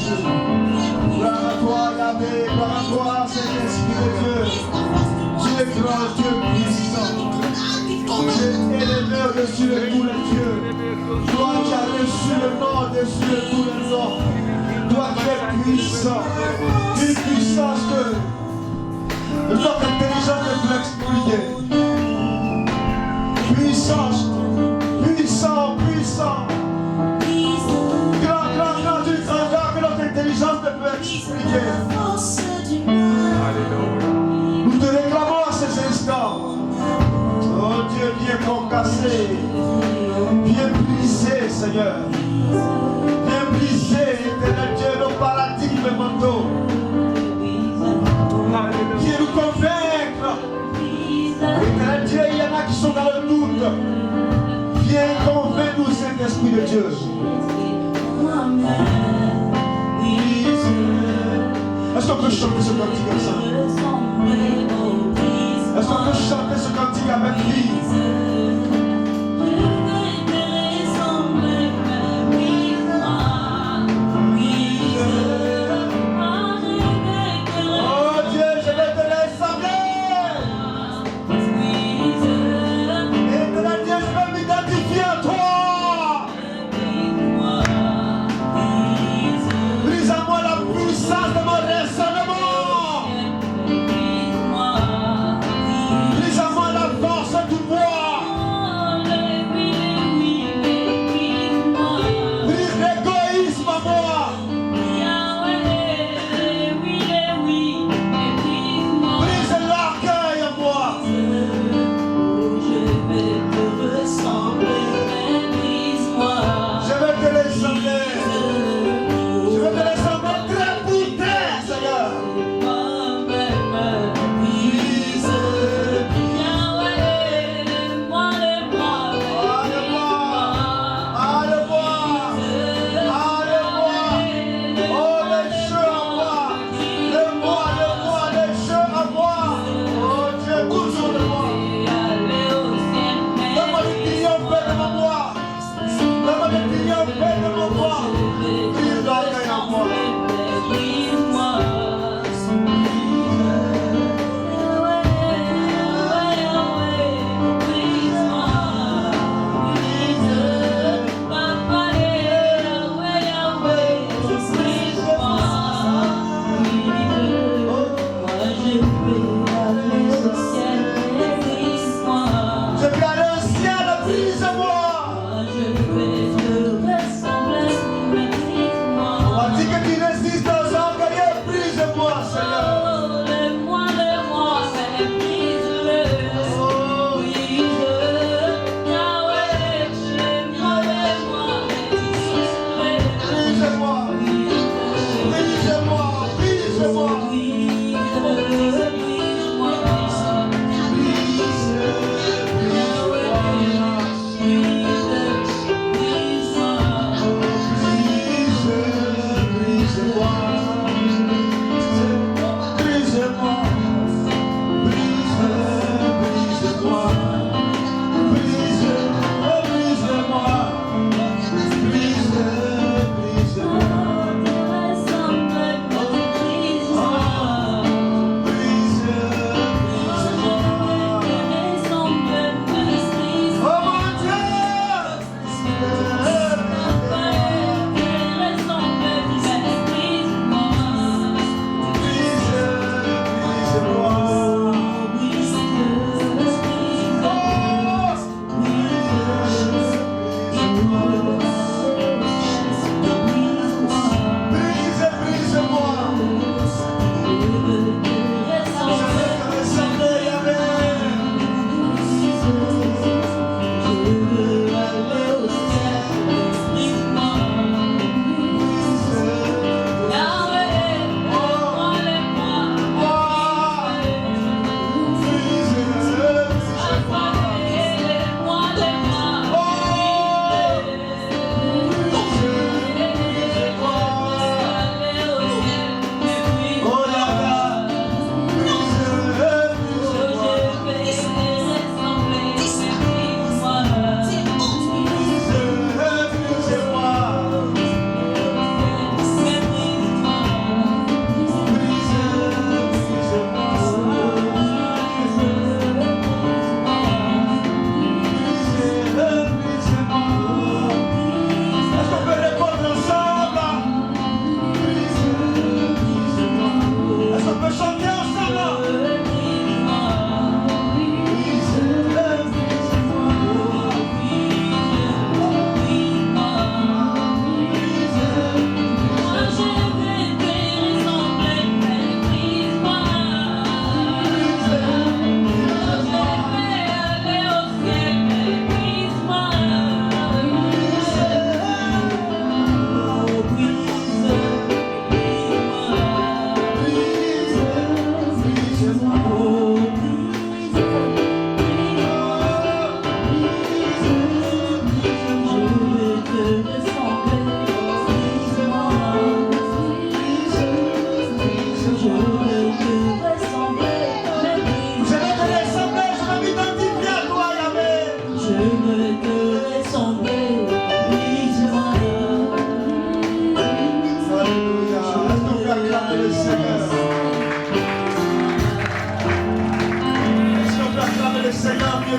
Jésus. Gloire à toi, Yahvé. Gloire à toi, Saint-Esprit de Dieu. Tu es grand Dieu puissant. Tu es élevé au-dessus de tous les dieux. Toi qui as reçu le nom au-dessus de tous les noms. Toi qui es puissant. Une puissance que notre intelligence ne peut expliquer. Puissance. Puissant, puissant. Grand, du grandeur que notre intelligence ne peut expliquer. Nous te réclamons à ces instants. Oh Dieu, viens concasser, viens briser, Seigneur. Viens briser, éternel Dieu, nos paradigmes mentaux. Viens nous convaincre. Éternel Dieu, il y en a qui sont dans le doute. Viens convaincre-nous, Saint-Esprit de Dieu. Est-ce qu'on peut chanter ce cantique comme ça? Est-ce qu'on peut chanter ce cantique avec vie? Oh Dieu, je vais te ressembler. Éternel Dieu, je vais m'identifier à toi. Brise à moi la puissance de mon raisonnement. Brise à moi la force du moi.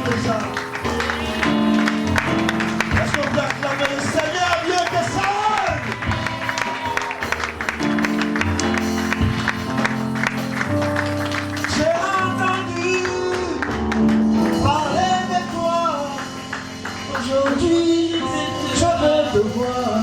que ça? Est-ce qu'on peut acclamer le Seigneur mieux que ça? J'ai entendu parler de toi. Aujourd'hui, je veux te voir.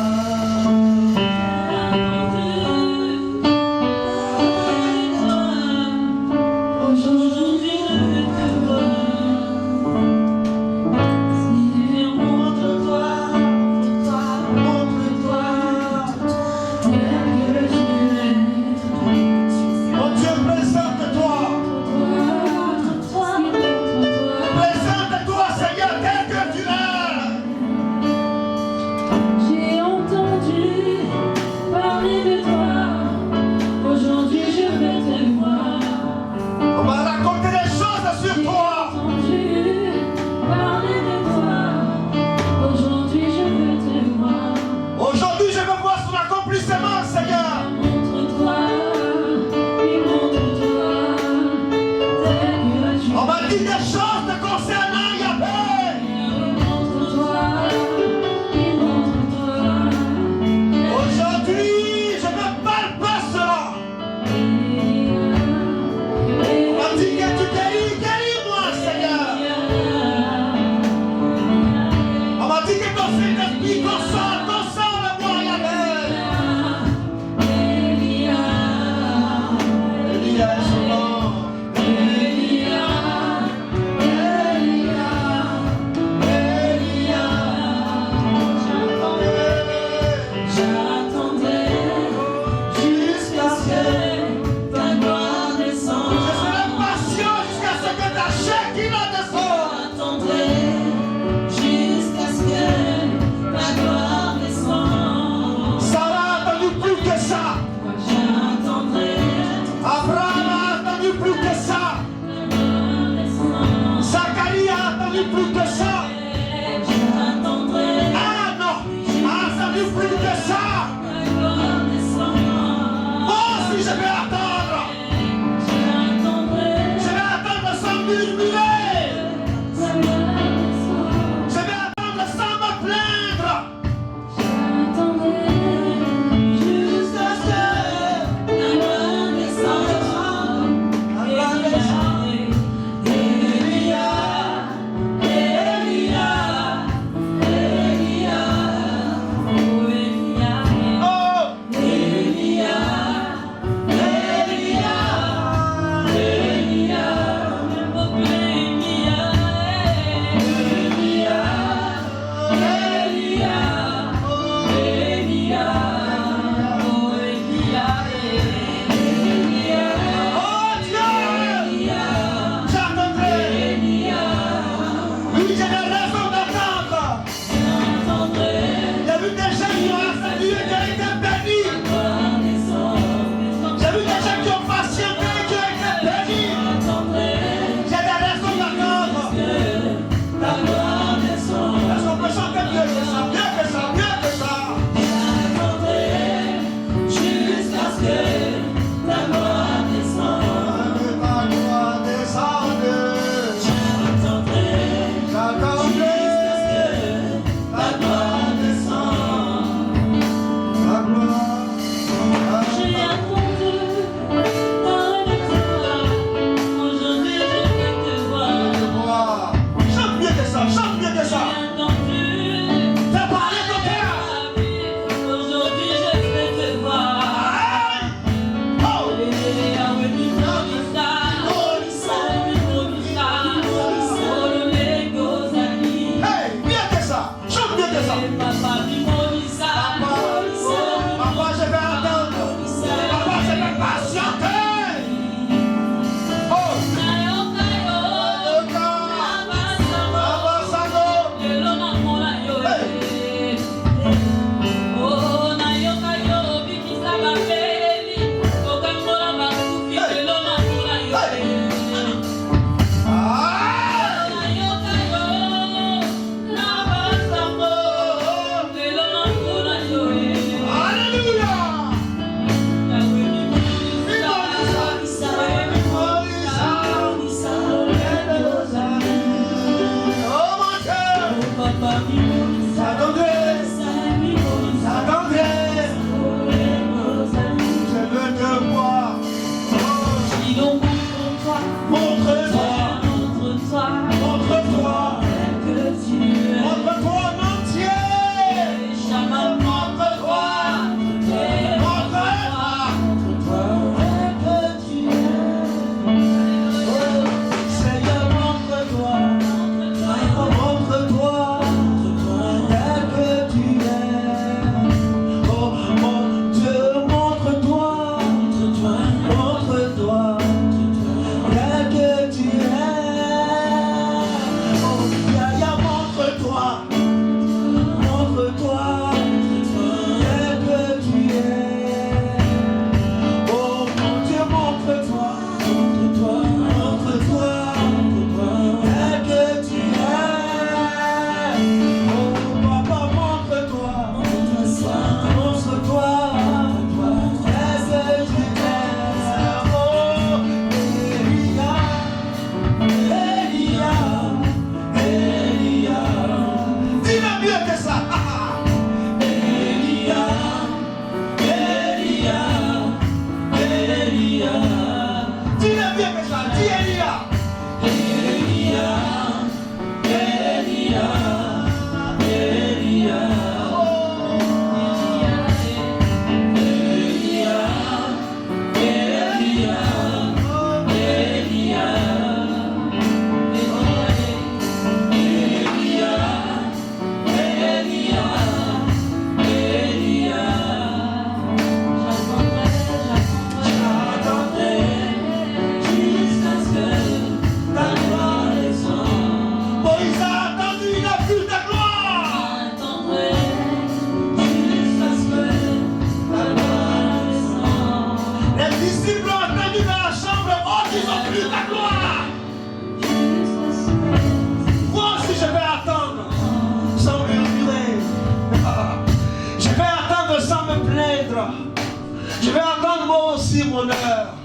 aussi mon heure.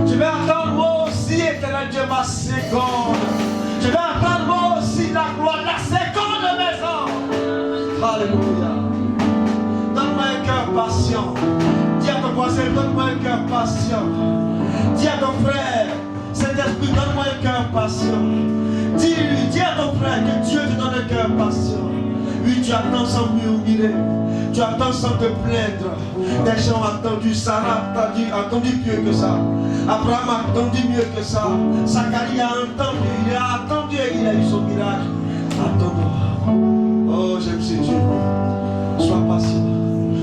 Je vais attendre moi aussi, éternel Dieu, ma seconde. Je vais attendre moi aussi la gloire, la seconde maison. Alléluia. Donne-moi un cœur patient. Dis à ton voisin, donne-moi un cœur patient. Dis à ton frère, Saint-Esprit, donne-moi un cœur patient. Dis-lui, dis à ton frère que Dieu te donne un cœur patient. Oui, tu attends sans murmurer. Tu attends sans te plaindre. Des gens ont attendu, Sarah a attendu mieux que ça. Abraham a attendu mieux que ça. Zacharie a entendu, il a attendu et il a eu son miracle. Attends-moi. Oh, j'aime ce Dieu. Sois patient.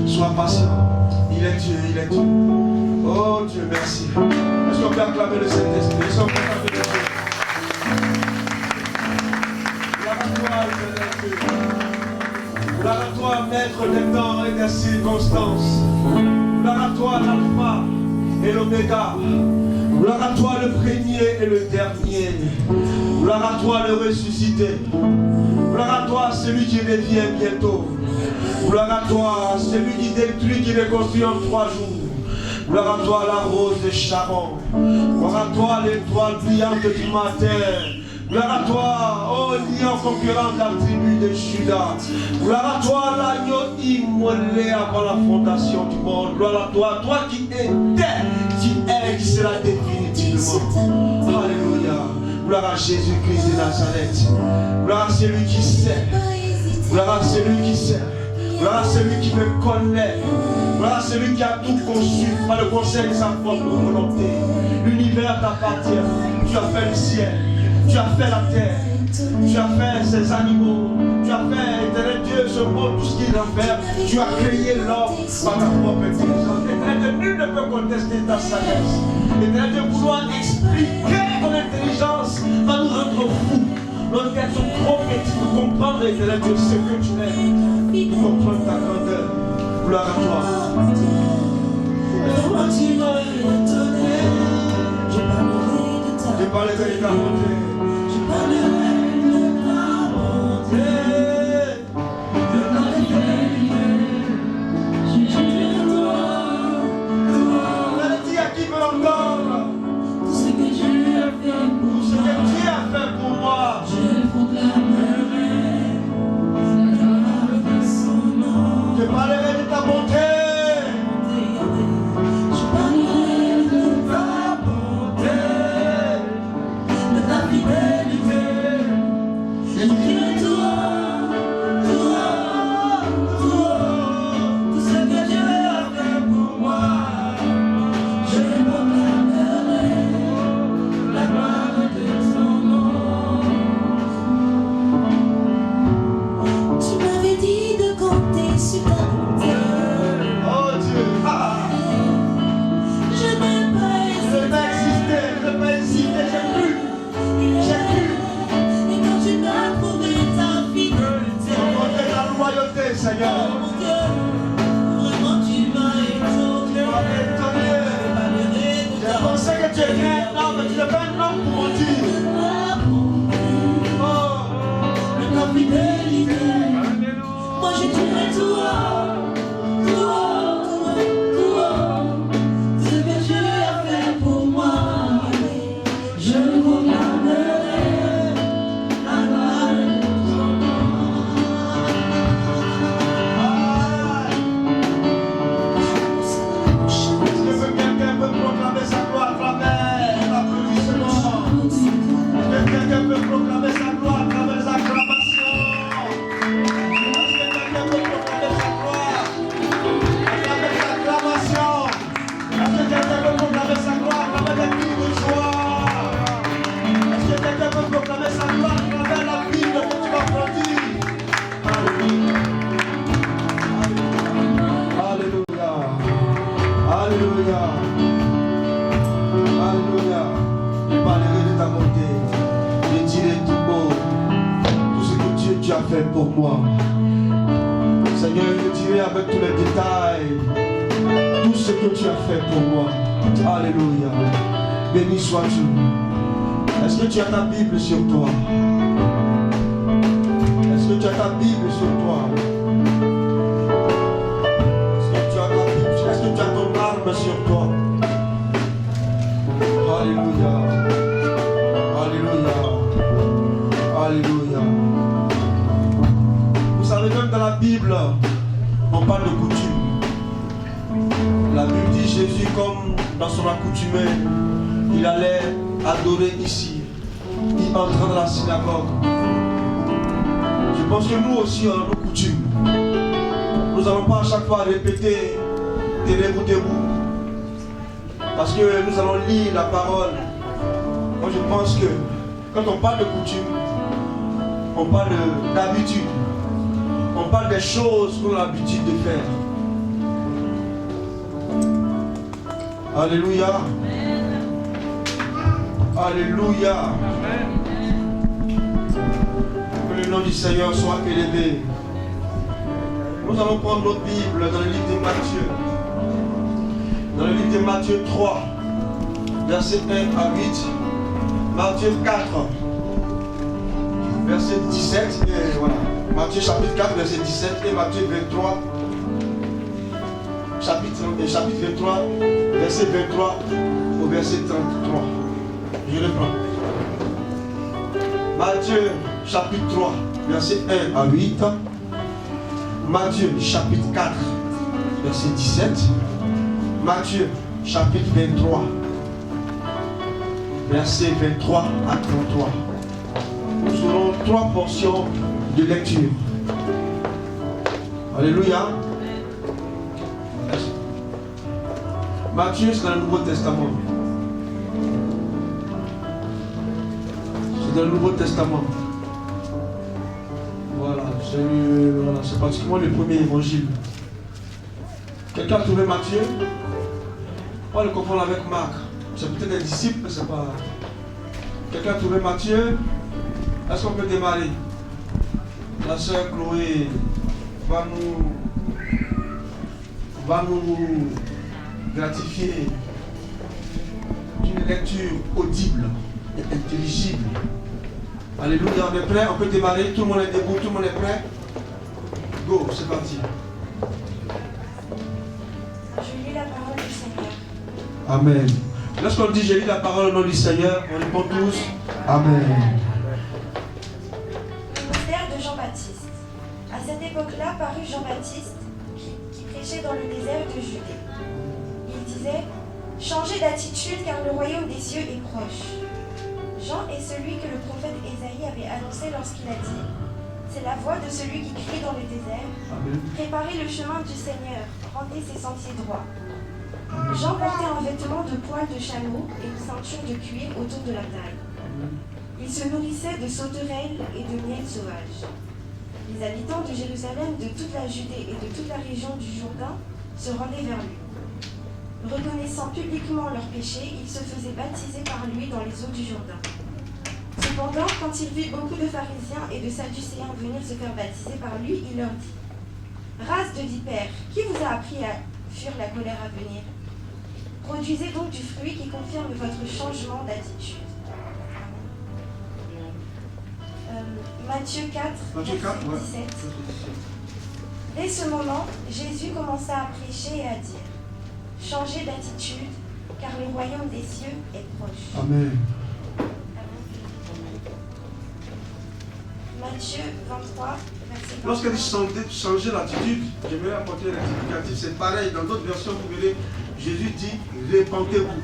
Sois patient. Il est Dieu, il est Dieu. Oh Dieu, merci. Est-ce qu'on peut acclamer le Saint-Esprit? Est-ce qu'on peut acclamer le Dieu? Gloire à toi, éternel Dieu. Gloire à toi, maître des temps et des circonstances. Gloire à toi, l'alpha et l'oméga. Gloire à toi, le premier et le dernier. Gloire à toi, le ressuscité. Gloire à toi, celui qui revient bientôt. Gloire à toi, celui qui détruit, qui reconstruit en 3 jours. Gloire à toi, la rose de Sharon. Gloire à toi, l'étoile brillante du matin. Gloire à toi, ô lion conquérant de la tribu de Juda. Gloire à toi, l'agneau immolé avant la fondation du monde. Gloire à toi, toi qui étais, qui est, qui sera définitivement. Alléluia. Gloire à Jésus-Christ de Nazareth. Gloire à celui qui sait. Gloire à celui qui sait. Gloire à celui qui me connaît. Gloire à celui qui a tout conçu par le conseil de sa propre volonté. L'univers t'appartient. Tu as fait le ciel. Tu as fait la terre. Tu as fait ces animaux. Tu as fait, éternel Dieu, ce monde, tout ce qu'il a fait. Tu as créé l'homme par ta propre intelligence. Éternel Dieu, nul ne peut contester ta sagesse. Éternel Dieu, vouloir expliquer ton intelligence va nous rendre fous. Notre tête sont trop petites pour comprendre, éternel Dieu, ce que tu es. Pour comprendre ta grandeur. Gloire à toi. Je parlerai de ta bonté. Je parlerai de ta bonté. Je dirai toi. Dis à qui veut l'entendre. Tout ce que Dieu a fait pour moi. Tout ce que Dieu a fait pour moi. Je proclamerai son nom. Je parlerai de ta bonté. Seigneur, vraiment tu m'as étonné. J'ai pensé que tu étais un homme, mais tu n'es pas un homme pour mentir. Oh, de ta fidélité. Moi je dirai toi, ce que Dieu a fait pour moi. Je proclamerai la gloire de ton nom. Proclamer sa gloire à travers l'applaudissement. Quelqu'un peut proclamer sa gloire à travers les acclamations. Est-ce que quelqu'un peut proclamer sa gloire à travers les acclamations? Est-ce que quelqu'un peut proclamer sa gloire à travers les cris de joie? Est-ce que quelqu'un peut proclamer sa gloire à travers la Bible que tu vas produire? Alléluia. Alléluia. Alléluia. Je parlerai de ta bonté. Je dirai tout beau tout ce que Dieu tu as fait pour moi. Seigneur, je dirai avec tous les détails tout ce que tu as fait pour moi. Alléluia. Béni sois-tu. Est-ce que tu as ta Bible sur toi? Est-ce que tu as ta Bible sur toi? Est-ce que tu as ta Bible? Est-ce que tu as ton arme sur toi? Jésus, comme dans son accoutumée, il allait adorer ici. Il entra dans la synagogue. Je pense que nous aussi, on a nos coutumes. Nous n'allons pas à chaque fois répéter tenez-vous debout. Parce que nous allons lire la parole. Moi, je pense que quand on parle de coutume, on parle d'habitude. On parle des choses qu'on a l'habitude de faire. Alléluia. Alléluia. Que le nom du Seigneur soit élevé. Nous allons prendre notre Bible dans le livre de Matthieu. Dans le livre de Matthieu 3, versets 1 à 8. Matthieu 4, verset 17. Et voilà. Matthieu chapitre 4, verset 17 et Matthieu 23. Chapitre 23, verset 23 au verset 33. Je reprends. Matthieu chapitre 3, verset 1 à 8. Matthieu chapitre 4, verset 17. Matthieu chapitre 23, verset 23 à 33. Nous aurons 3 portions de lecture. Alléluia. Matthieu, c'est dans le Nouveau Testament. C'est dans le Nouveau Testament. Voilà, c'est pratiquement le premier évangile. Quelqu'un a trouvé Matthieu? On le confond avec Marc. C'est peut-être un disciple, mais c'est pas. Quelqu'un a trouvé Matthieu? Est-ce qu'on peut démarrer? La sœur Chloé va nous gratifier d'une lecture audible et intelligible. Alléluia, on est prêt, on peut démarrer, tout le monde est debout, tout le monde est prêt. Go, c'est parti. Je lis la parole du Seigneur. Amen. Lorsqu'on dit je lis la parole au nom du Seigneur, on répond tous Amen. Le mystère de Jean-Baptiste. À cette époque-là parut Jean-Baptiste qui prêchait dans le désert de Judée. Il disait « Changez d'attitude car le royaume des cieux est proche ». Jean est celui que le prophète Ésaïe avait annoncé lorsqu'il a dit « C'est la voix de celui qui crie dans le désert. Préparez le chemin du Seigneur, rendez ses sentiers droits. » Jean portait un vêtement de poil de chameau et une ceinture de cuir autour de la taille. Il se nourrissait de sauterelles et de miel sauvage. Les habitants de Jérusalem, de toute la Judée et de toute la région du Jourdain se rendaient vers lui. Reconnaissant publiquement leurs péchés, ils se faisaient baptiser par lui dans les eaux du Jourdain. Cependant, quand il vit beaucoup de pharisiens et de sadducéens venir se faire baptiser par lui, il leur dit « Race de vipères, qui vous a appris à fuir la colère à venir? Produisez donc du fruit qui confirme votre changement d'attitude. » Matthieu 4, verset 17. Dès ce moment, Jésus commença à prêcher et à dire « Changez d'attitude, car le royaume des cieux est proche. » Amen. Matthieu 23, verset 23. Lorsqu'elle dit changer l'attitude, j'aimerais apporter un rectificatif. C'est pareil, dans d'autres versions, vous verrez, Jésus dit répentez-vous.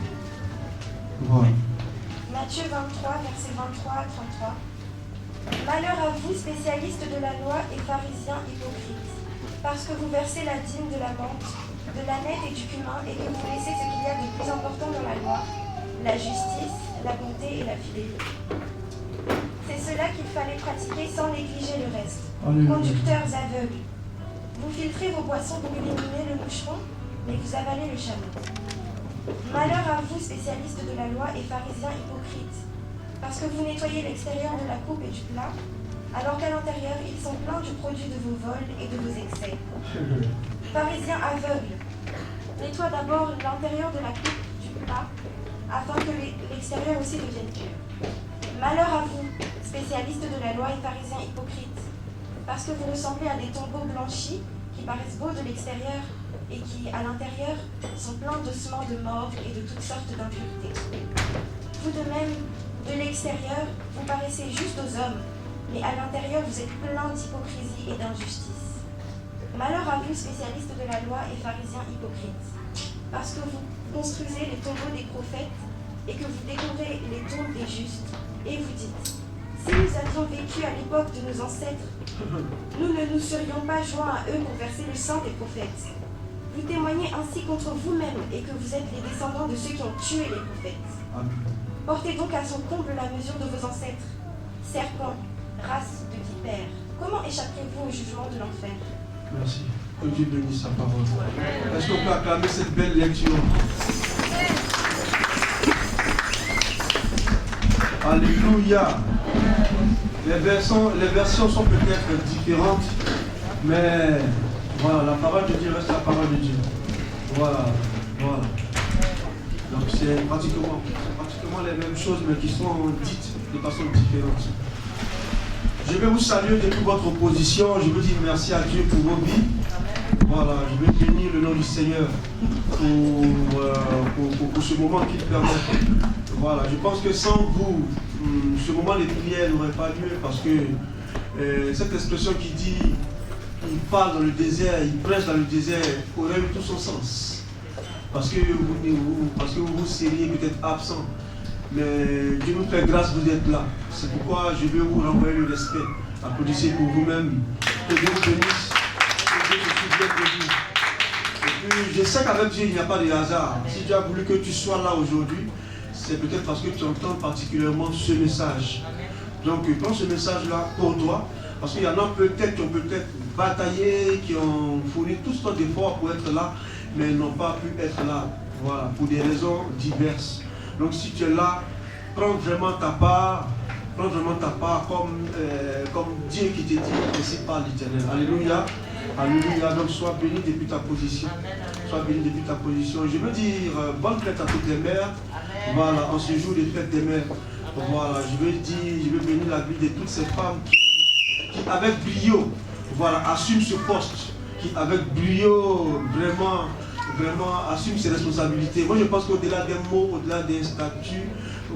Voilà. Matthieu 23, verset 23 à 33. Malheur à vous, spécialistes de la loi et pharisiens hypocrites, parce que vous versez la dîme de la menthe, de l'aneth et du cumin, et que vous laissez ce qu'il y a de plus important dans la loi, la justice, la bonté et la fidélité. C'est cela qu'il fallait pratiquer sans négliger le reste. Alléluia. Conducteurs aveugles, vous filtrez vos boissons pour éliminer le moucheron, mais vous avalez le chameau. Malheur à vous, spécialistes de la loi et pharisiens hypocrites, parce que vous nettoyez l'extérieur de la coupe et du plat, alors qu'à l'intérieur, ils sont pleins du produit de vos vols et de vos excès. Pharisiens aveugles, nettoie d'abord l'intérieur de la coupe du plat, afin que l'extérieur aussi devienne pur. Malheur à vous, spécialistes de la loi et pharisiens hypocrites, parce que vous ressemblez à des tombeaux blanchis qui paraissent beaux de l'extérieur et qui, à l'intérieur, sont pleins d'ossements de mort et de toutes sortes d'impuretés. Vous de même, de l'extérieur, vous paraissez juste aux hommes, mais à l'intérieur, vous êtes pleins d'hypocrisie et d'injustice. Malheur à vous, spécialistes de la loi et pharisiens hypocrites, parce que vous construisez les tombeaux des prophètes et que vous découvrez les tombes des justes, et vous dites, si nous avions vécu à l'époque de nos ancêtres, nous ne nous serions pas joints à eux pour verser le sang des prophètes. Vous témoignez ainsi contre vous-même et que vous êtes les descendants de ceux qui ont tué les prophètes. Amen. Portez donc à son comble la mesure de vos ancêtres. Serpents, race de vipères, comment échapperez-vous au jugement de l'enfer? Merci. Que Dieu bénisse sa parole. Est-ce qu'on peut acclamer cette belle lecture? Alléluia. Les versions sont peut-être différentes, mais voilà, la parole de Dieu reste la parole de Dieu. Voilà. Donc c'est pratiquement les mêmes choses, mais qui sont dites de façon différente. Je vais vous saluer de toute votre opposition. Je veux dire merci à Dieu pour vos vies. Voilà, je vais bénir le nom du Seigneur pour ce moment qu'il permet. Voilà, je pense que sans vous, ce moment des prières n'aurait pas lieu parce que cette expression qui dit il parle dans le désert, il prêche dans le désert, aurait eu tout son sens. Parce que vous seriez peut-être absent. Mais Dieu nous fait grâce, vous êtes là. C'est pourquoi je veux vous renvoyer le respect. Applaudissez pour vous-même. Que Dieu vous bénisse. Que Dieu se souvienne de vous. Et puis, je sais qu'avec Dieu, il n'y a pas de hasard. Si Dieu a voulu que tu sois là aujourd'hui, c'est peut-être parce que tu entends particulièrement ce message. Donc, prends ce message-là pour toi. Parce qu'il y en a peut-être qui ont peut-être bataillé, qui ont fourni toutes sortes d'efforts pour être là, mais n'ont pas pu être là. Voilà, pour des raisons diverses. Donc si tu es là, prends vraiment ta part comme Dieu qui te dit, ainsi parle l'Éternel. Alléluia. Alléluia. Donc sois béni depuis ta position. Sois béni depuis ta position. Je veux dire bonne fête à toutes les mères. Voilà, en ce jour des fêtes des mères. Voilà, je veux bénir la vie de toutes ces femmes qui avec brio, voilà, assument ce poste, qui avec brio vraiment assume ses responsabilités. Moi je pense qu'au-delà des mots, au-delà des statuts,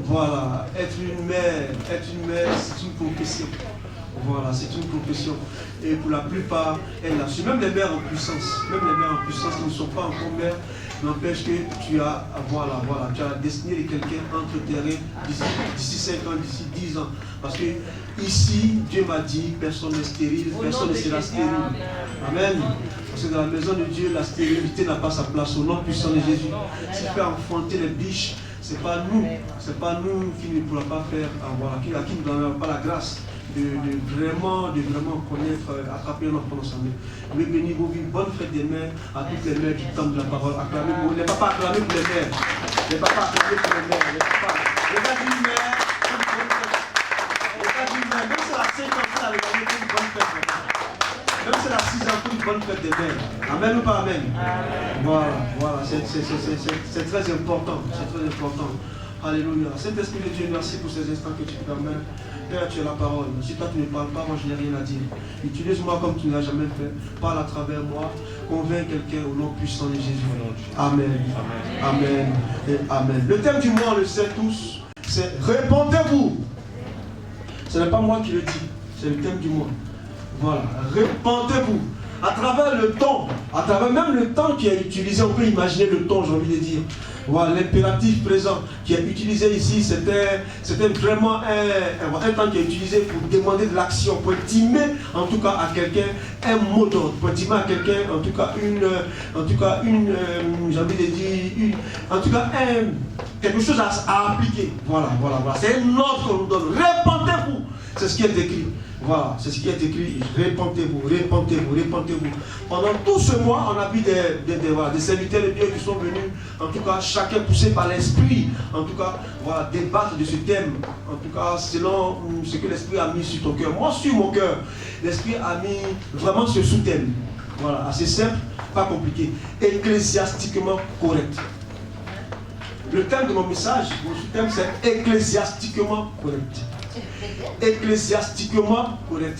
voilà, être une mère, c'est une profession. Voilà, c'est une profession. Et pour la plupart, elles l'assument. Même les mères en puissance, qui ne sont pas encore mères, n'empêche que tu as la destinée de quelqu'un enterré d'ici 5 ans, d'ici 10 ans. Parce que ici, Dieu m'a dit, personne n'est stérile, personne ne sera stérile. Amen. Parce que dans la maison de Dieu, la stérilité n'a pas sa place. Au nom puissant de Jésus, s'il fait enfanter les biches, c'est pas nous qui ne pourra pas faire, qui ne donnera pas la grâce de vraiment connaître, attraper un enfant dans sa main. Mais bénis vos vies, bonne fête des mères à toutes les mères du temps de la parole. Acclamez pour les papas, acclamez pour les mères. Les papas, acclamez pour les mères. Les papas, les gars d'une mère, une bonne fête. Les gars d'une mère, même si la 5 ans, ça avait gagné pour une bonne fête. Même si la 6 ans, pour une bonne fête des mères. Amen ou pas amen? Voilà, c'est très important. C'est très important. Alléluia. Saint-Esprit de Dieu, merci pour ces instants que tu permets. Père, tu as la parole. Si toi tu ne parles pas, moi je n'ai rien à dire. Utilise-moi comme tu ne l'as jamais fait. Parle à travers moi. Convainc quelqu'un au nom puissant de Jésus. Amen. Amen. Et amen. Le thème du mois, on le sait tous, c'est répondez-vous. Ce n'est pas moi qui le dis, c'est le thème du mois. Voilà. Répondez-vous. À travers le temps, à travers même le temps qui est utilisé, on peut imaginer le temps, j'ai envie de dire. Voilà, l'impératif présent qui est utilisé ici, c'était vraiment un temps qui est utilisé pour demander de l'action, pour intimer en tout cas à quelqu'un un mot d'ordre, pour intimer à quelqu'un en tout cas j'ai envie de dire, quelque chose à appliquer. Voilà. C'est un ordre qu'on nous donne. Répentez-vous. C'est ce qui est écrit. Voilà, c'est ce qui est écrit. Répentez-vous. Pendant tout ce mois, on a vu des serviteurs de Dieu qui sont venus, en tout cas, chacun poussé par l'esprit, en tout cas, voilà, débattre de ce thème. En tout cas, selon ce que l'esprit a mis sur ton cœur. Moi, sur mon cœur, l'esprit a mis vraiment ce sous-thème. Voilà, assez simple, pas compliqué. Ecclésiastiquement correct. Le thème de mon message, mon sous-thème, c'est ecclésiastiquement correct. Ecclésiastiquement correct.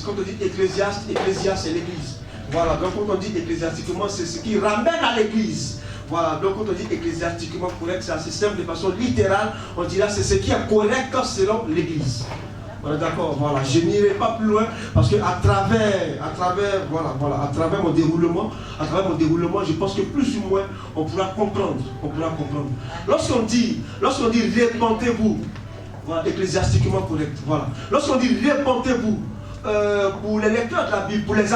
Quand on dit ecclésiaste c'est l'église. Voilà, donc quand on dit ecclésiastiquement, c'est ce qui ramène à l'église. Voilà, donc quand on dit ecclésiastiquement correct, c'est assez simple, de façon littérale, on dit là, c'est ce qui est correct selon l'église. On est d'accord, voilà. Je n'irai pas plus loin parce que à travers mon déroulement, je pense que plus ou moins, on pourra comprendre. Lorsqu'on dit répentez-vous, voilà, ecclésiastiquement correct, voilà. Lorsqu'on dit répentez-vous, pour les lecteurs de la Bible, pour les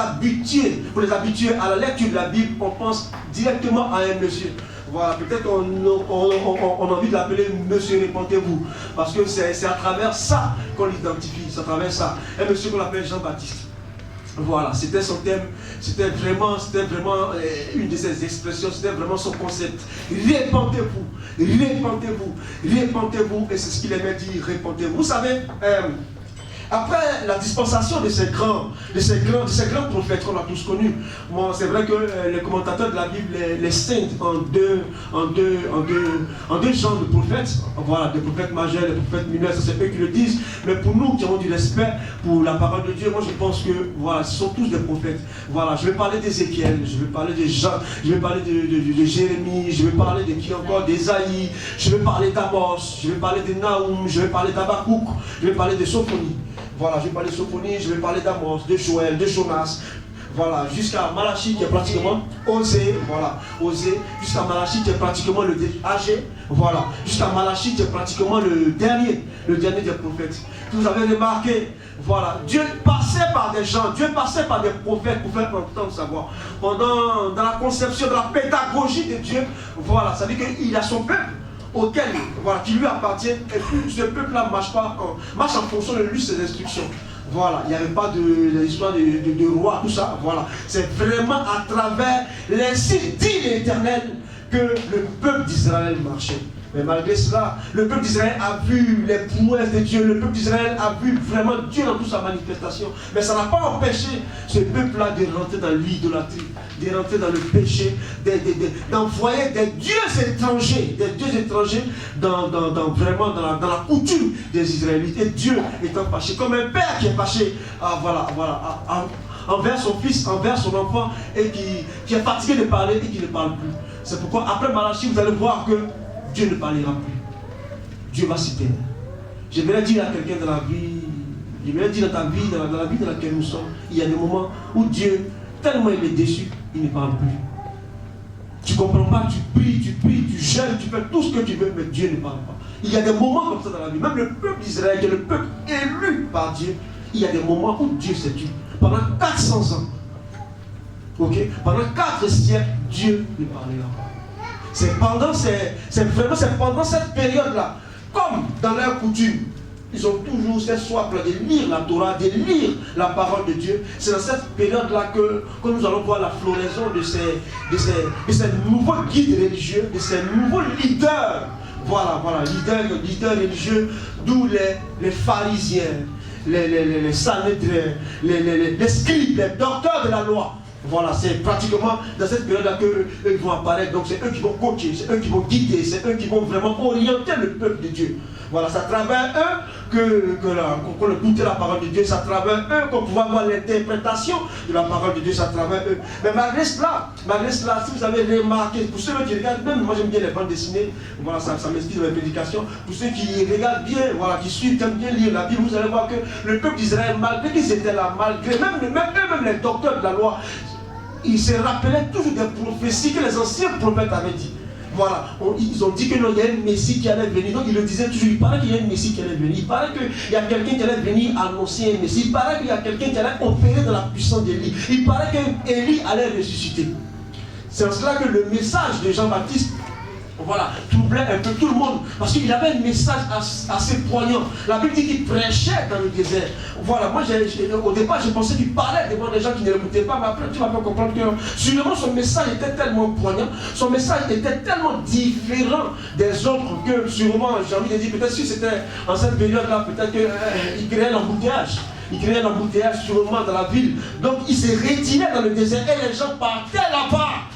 habitués à la lecture de la Bible, on pense directement à un monsieur. Voilà, peut-être on a envie de l'appeler monsieur, répentez-vous, parce que c'est à travers ça qu'on l'identifie, c'est à travers ça. Un monsieur qu'on appelle Jean-Baptiste. Voilà, c'était son thème, c'était vraiment une de ses expressions, c'était vraiment son concept. Répentez-vous, et c'est ce qu'il aimait dire, répentez-vous. Vous savez, après la dispensation de ces grands prophètes qu'on a tous connus, bon, c'est vrai que les commentateurs de la Bible les scindent en deux genres de prophètes, voilà, des prophètes majeurs, des prophètes mineurs, ça c'est eux qui le disent, mais pour nous qui avons du respect pour la parole de Dieu, moi je pense que voilà, ce sont tous des prophètes. Voilà, je vais parler d'Ézéchiel, je vais parler de Jean, je vais parler de Jérémie, je vais parler de qui encore, d'Ésaïe, je vais parler d'Amos, je vais parler de Naoum, je vais parler d'Habakkuk, je vais parler de Sophonie. Voilà, je vais parler de Sophonie, je vais parler d'Amos, de Joël, de Jonas, voilà, jusqu'à Malachie qui est pratiquement Osée, voilà, Osée, jusqu'à Malachie qui est pratiquement le Agé, voilà, jusqu'à Malachie qui est pratiquement le dernier des prophètes. Vous avez remarqué, voilà, Dieu passait par des gens, Dieu passait par des prophètes pour faire entendre sa voix. Dans la conception, de la pédagogie de Dieu, voilà, ça veut dire qu'il a son peuple auquel, voilà, qui lui appartient, et puis ce peuple-là marche en fonction de lui, ses instructions. Voilà, il n'y avait pas d'histoire de roi, tout ça, voilà. C'est vraiment à travers l'ainsi dit l'Éternel que le peuple d'Israël marchait. Mais malgré cela, le peuple d'Israël a vu les prouesses de Dieu, le peuple d'Israël a vu vraiment Dieu dans toute sa manifestation. Mais ça n'a pas empêché ce peuple-là de rentrer dans l'idolâtrie, de rentrer dans le péché, d'envoyer des dieux étrangers dans la coutume des Israélites. Et Dieu étant fâché, comme un père qui est fâché, envers son fils, envers son enfant, et qui est fatigué de parler et qui ne parle plus. C'est pourquoi après Malachie, vous allez voir que Dieu ne parlera plus. Dieu va se taire. Je vais dire à quelqu'un dans la vie, je vais dire dans ta vie, dans la vie dans laquelle nous sommes, il y a des moments où Dieu, tellement il est déçu, il ne parle plus. Tu ne comprends pas, tu pries, tu jeûnes, tu fais tout ce que tu veux, mais Dieu ne parle pas. Il y a des moments comme ça dans la vie. Même le peuple d'Israël, qui est le peuple élu par Dieu, il y a des moments où Dieu s'est tué. Pendant 400 ans, pendant 4 siècles, Dieu ne parlait pas. C'est pendant cette période-là, comme dans leur coutume, ils ont toujours cette soif-là de lire la Torah, de lire la parole de Dieu. C'est dans cette période-là que nous allons voir la floraison de ces nouveaux guides religieux, de ces nouveaux leaders. Voilà, leaders religieux, d'où les pharisiens, les sanhédrins, les scribes, les docteurs de la loi. Voilà, c'est pratiquement dans cette période-là qu'eux vont apparaître. Donc c'est eux qui vont coacher, c'est eux qui vont guider, c'est eux qui vont vraiment orienter le peuple de Dieu. Voilà, c'est à travers eux qu'on écoutait la parole de Dieu, c'est à travers eux qu'on pouvait avoir l'interprétation de la parole de Dieu, c'est à travers eux. Mais malgré cela, si vous avez remarqué, pour ceux qui regardent, même moi j'aime bien les bandes dessinées, voilà, ça m'inspire dans mes prédications, pour ceux qui regardent bien, voilà, qui suivent, qui aiment bien lire la Bible, vous allez voir que le peuple d'Israël, malgré qu'ils étaient là, malgré même eux-mêmes les docteurs de la loi, ils se rappelaient toujours des prophéties que les anciens prophètes avaient dit. Voilà, ils ont dit que non, il y a un Messie qui allait venir. Donc ils le disaient toujours, il paraît qu'il y a un Messie qui allait venir. Il paraît qu'il y a quelqu'un qui allait venir annoncer un Messie. Il paraît qu'il y a quelqu'un qui allait opérer dans la puissance d'Élie. Il paraît qu'Élie allait ressusciter. C'est en cela que le message de Jean-Baptiste, voilà, troublait un peu tout le monde. Parce qu'il avait un message assez poignant. La Bible dit qu'il prêchait dans le désert. Voilà, moi au départ je pensais qu'il parlait devant des gens qui ne l'écoutaient pas. Mais après tu vas pas comprendre que sûrement son message était tellement poignant. Son message était tellement différent des autres que sûrement, j'ai envie de dire, peut-être si c'était en cette période-là, peut-être qu'il créait l'embouteillage. Il créait l'embouteillage sûrement dans la ville. Donc il se retirait dans le désert et les gens partaient là-bas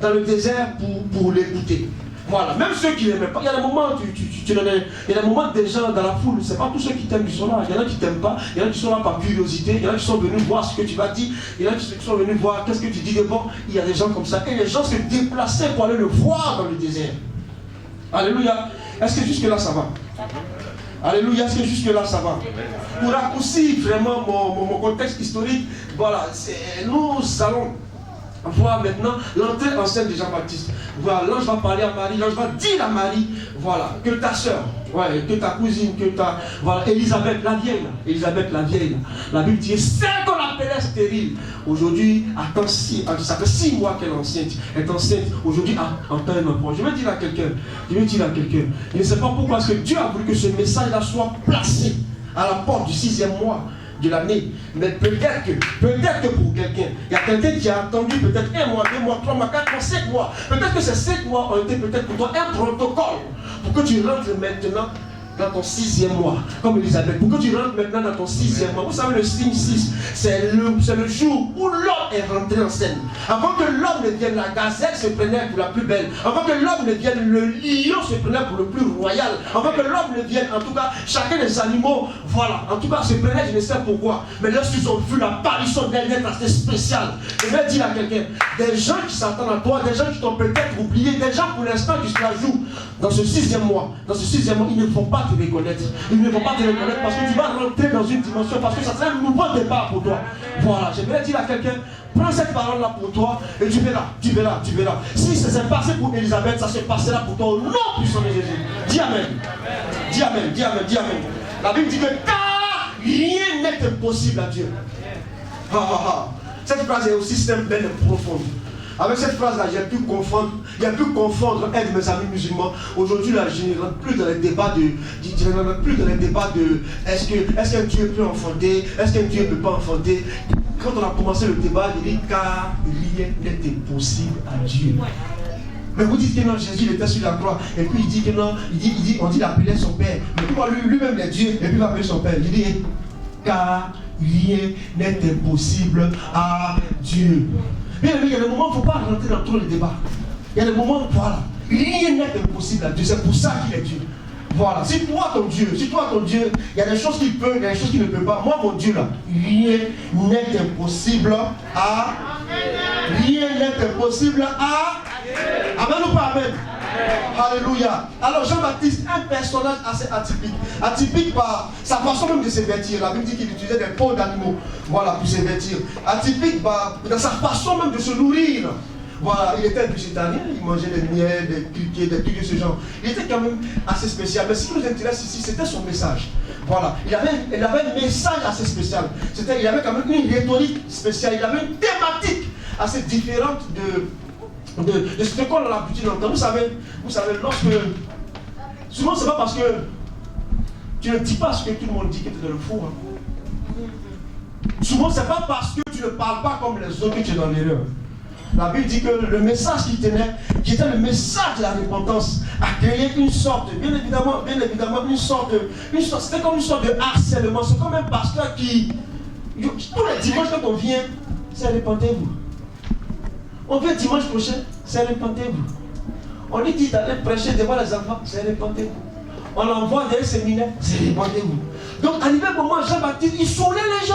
dans le désert pour l'écouter. Voilà, même ceux qui n'aimaient pas, il y a des moments, il y a des moments des gens dans la foule, c'est pas tous ceux qui t'aiment qui sont là, il y en a qui t'aiment pas, il y en a qui sont là par curiosité, il y en a qui sont venus voir ce que tu vas dire, il y en a qui sont venus voir qu'est-ce que tu dis de bon, il y a des gens comme ça, et les gens se déplaçaient pour aller le voir dans le désert. Alléluia. Est-ce que jusque là ça va? Alléluia, est-ce que jusque-là ça va? Pour raccourcir vraiment mon contexte historique, voilà, nous allons voir maintenant l'entrée en scène de Jean-Baptiste. Voilà, l'ange va parler à Marie, l'ange va dire à Marie, voilà, que ta soeur, ouais, que ta cousine, que ta, voilà, Élisabeth la vieille, la Bible dit, celle qu'on appelait stérile, aujourd'hui, attend ça fait 6 mois qu'elle est enceinte, aujourd'hui, attend un enfant. Je vais dire à quelqu'un, je ne sais pas pourquoi, parce que Dieu a voulu que ce message-là soit placé à la porte du 6e mois de l'année, mais peut-être que pour quelqu'un, il y a quelqu'un qui a attendu peut-être 1 mois, 2 mois, 3 mois, 4 mois, 5 mois. Peut-être que ces 5 mois ont été peut-être pour toi un protocole pour que tu rentres maintenant dans ton 6e mois, comme Elisabeth, pour que tu rentres maintenant dans ton 6e mois. Vous savez, le signe 6, c'est le jour où l'homme est rentré en scène. Avant que l'homme ne vienne, la gazelle se prenait pour la plus belle. Avant que l'homme ne vienne, le lion se prenait pour le plus royal. Avant que l'homme ne vienne, en tout cas, chacun des animaux, voilà, en tout cas, se prenait, je ne sais pourquoi. Mais lorsqu'ils ont vu l'apparition d'un être assez spécial, je vais dire à quelqu'un, des gens qui s'attendent à toi, des gens qui t'ont peut-être oublié, des gens pour l'instant qui se la jouent, dans ce 6e mois, ils ne vont pas te reconnaître. Ils ne vont pas te reconnaître parce que tu vas rentrer dans une dimension, parce que ça sera un nouveau départ pour toi. Voilà, je vais dire à quelqu'un, prends cette parole-là pour toi et tu verras. Si ça s'est passé pour Élisabeth, ça se passera pour toi au nom puissant de Jésus. Dis Amen. Dis Amen. La Bible dit que car rien n'est impossible à Dieu. Cette phrase est aussi simple et profonde. Avec cette phrase-là, j'ai pu confondre un de mes amis musulmans. Aujourd'hui, là, je ne rentre plus dans les débats de est-ce qu'un Dieu peut enfanter, est-ce qu'un Dieu ne peut pas enfanter. Quand on a commencé le débat, il dit car rien n'est impossible à Dieu. Mais vous dites que non, Jésus était sur la croix, et puis il dit que non, on dit d'appeler son Père. Mais pourquoi lui-même est Dieu, et puis il va appeler son Père? Il dit car rien n'est impossible à Dieu. Bien, il y a des moments où il ne faut pas rentrer dans tous les débats. Il y a des moments où, voilà, rien n'est impossible à Dieu. C'est pour ça qu'il est Dieu. Voilà, si toi ton Dieu, il y a des choses qu'il peut, il y a des choses qu'il ne peut pas. Moi, mon Dieu, là, rien n'est impossible à. Rien n'est impossible à. Amen ou pas amen? Alléluia. Alors Jean-Baptiste, un personnage assez atypique. Atypique par sa façon même de se vêtir. La Bible dit qu'il utilisait des peaux d'animaux, voilà, pour se vêtir. Atypique dans sa façon même de se nourrir. Voilà, il était végétarien, il mangeait des miels, des criquets, des trucs de ce genre. Il était quand même assez spécial. Mais ce qui nous intéresse ici, c'était son message. Voilà, il avait un message assez spécial. Il avait quand même une rhétorique spéciale. Il avait une thématique assez différente de ce qu'on a l'habitude d'entendre. Vous savez, lorsque. Souvent, c'est pas parce que tu ne dis pas ce que tout le monde dit que tu es dans le faux. Souvent, c'est pas parce que tu ne parles pas comme les autres que tu es dans l'erreur. La Bible dit que le message qu'il tenait, qui était le message de la repentance, a créé une sorte, bien évidemment, c'était comme une sorte de harcèlement. C'est comme un pasteur qui, tous les dimanches quand on vient, c'est repentez-vous. On vient dimanche prochain, c'est repentez-vous. On lui dit d'aller prêcher devant les enfants, c'est repentez-vous. On l'envoie dans un séminaire, c'est repentez-vous. Donc, arrivé un moment, Jean-Baptiste, il saoulait les gens.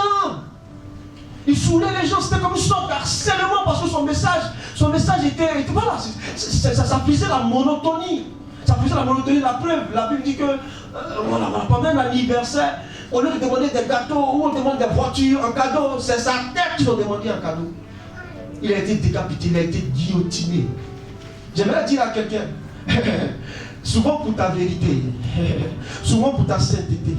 C'était comme une sorte d'harcèlement parce que son message était voilà, ça faisait la monotonie. Ça faisait la monotonie, la preuve. La Bible dit que, voilà, pendant l'anniversaire, au lieu de demander des gâteaux ou on demande des voitures en cadeau, c'est sa tête qu'ils ont demandé en cadeau. Il a été décapité, il a été guillotiné. J'aimerais dire à quelqu'un, souvent pour ta vérité, souvent pour ta sainteté,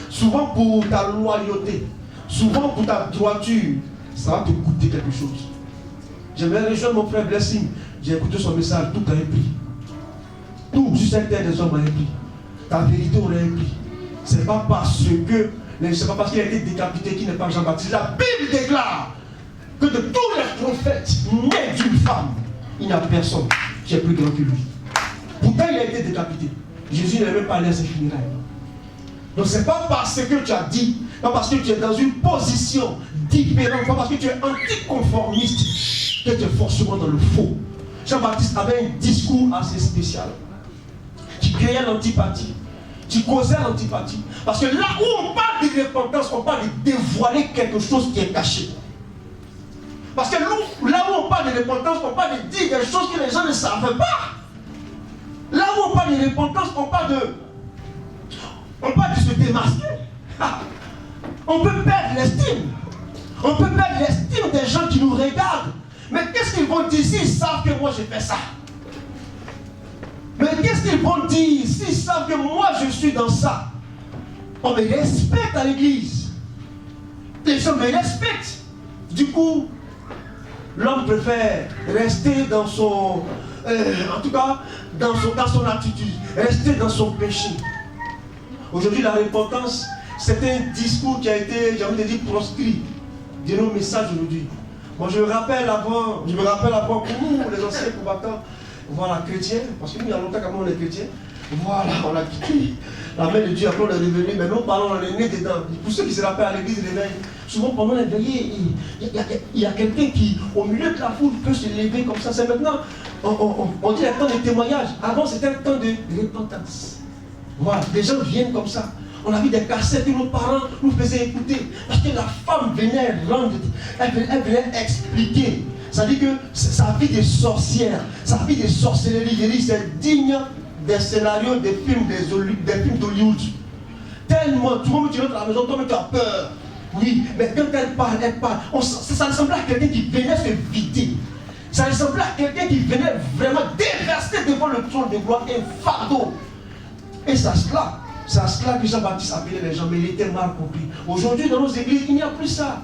souvent pour ta loyauté, souvent pour ta droiture, ça va te coûter quelque chose. J'aimerais rejoindre mon frère Blessing. J'ai écouté son message, tout a un prix. Tout sur cette terre des hommes a un prix. Ta vérité aura un prix. C'est pas parce qu'il a été décapité qu'il n'est pas Jean-Baptiste. La Bible déclare que de tous les prophètes nés d'une femme, il n'y a personne qui est plus grand que lui. Pourtant, il a été décapité. Jésus n'avait même pas allé à ses funérailles. Donc, ce n'est pas parce que tu as dit, pas parce que tu es dans une position différente, pas parce que tu es anticonformiste, que tu es forcément dans le faux. Jean-Baptiste avait un discours assez spécial qui créait l'antipathie, qui causait l'antipathie. Parce que là où on parle de repentance, on parle de dévoiler quelque chose qui est caché. Parce que là où on parle de repentance, on parle de dire des choses que les gens ne savent pas. Là où on parle de repentance, on parle On peut se démasquer. On peut perdre l'estime. On peut perdre l'estime des gens qui nous regardent. Mais qu'est-ce qu'ils vont dire s'ils savent que moi j'ai fait ça? Mais qu'est-ce qu'ils vont dire s'ils savent que moi je suis dans ça? On me respecte à l'église. Les gens me respectent. Du coup, l'homme préfère rester dans son... en tout cas, dans son attitude. Rester dans son péché. Aujourd'hui, la repentance, c'est un discours qui a été, j'ai envie de dire, proscrit de nos messages aujourd'hui. Bon, je me rappelle avant pour nous, les anciens combattants, voilà, chrétiens, parce que nous, il y a longtemps qu'avant on est chrétiens, voilà, on a quitté la main de Dieu, après on est revenu, mais nous parlons, on est né dedans. Pour ceux qui se rappellent à l'église réveil, souvent pendant les veillées, il y a quelqu'un qui, au milieu de la foule, peut se lever comme ça. C'est maintenant, on dit un temps de témoignage. Avant, c'était un temps de repentance. Voilà, les gens viennent comme ça. On a vu des cassettes que nos parents nous faisaient écouter. Parce que la femme venait rendre, elle venait expliquer. Ça dit que sa vie de sorcière, sa vie de sorcellerie, c'est digne des scénarios des films d'Hollywood. Tellement, tout le monde qui rentre à la maison, toi tu as peur. Oui, mais quand elle parle, ça ressemblait à quelqu'un qui venait se vider. Ça ressemblait à quelqu'un qui venait vraiment déverser devant le trône de gloire un fardeau. Et c'est à cela que Jean-Baptiste appelait les gens, mais il était mal compris. Aujourd'hui, dans nos églises, il n'y a plus ça.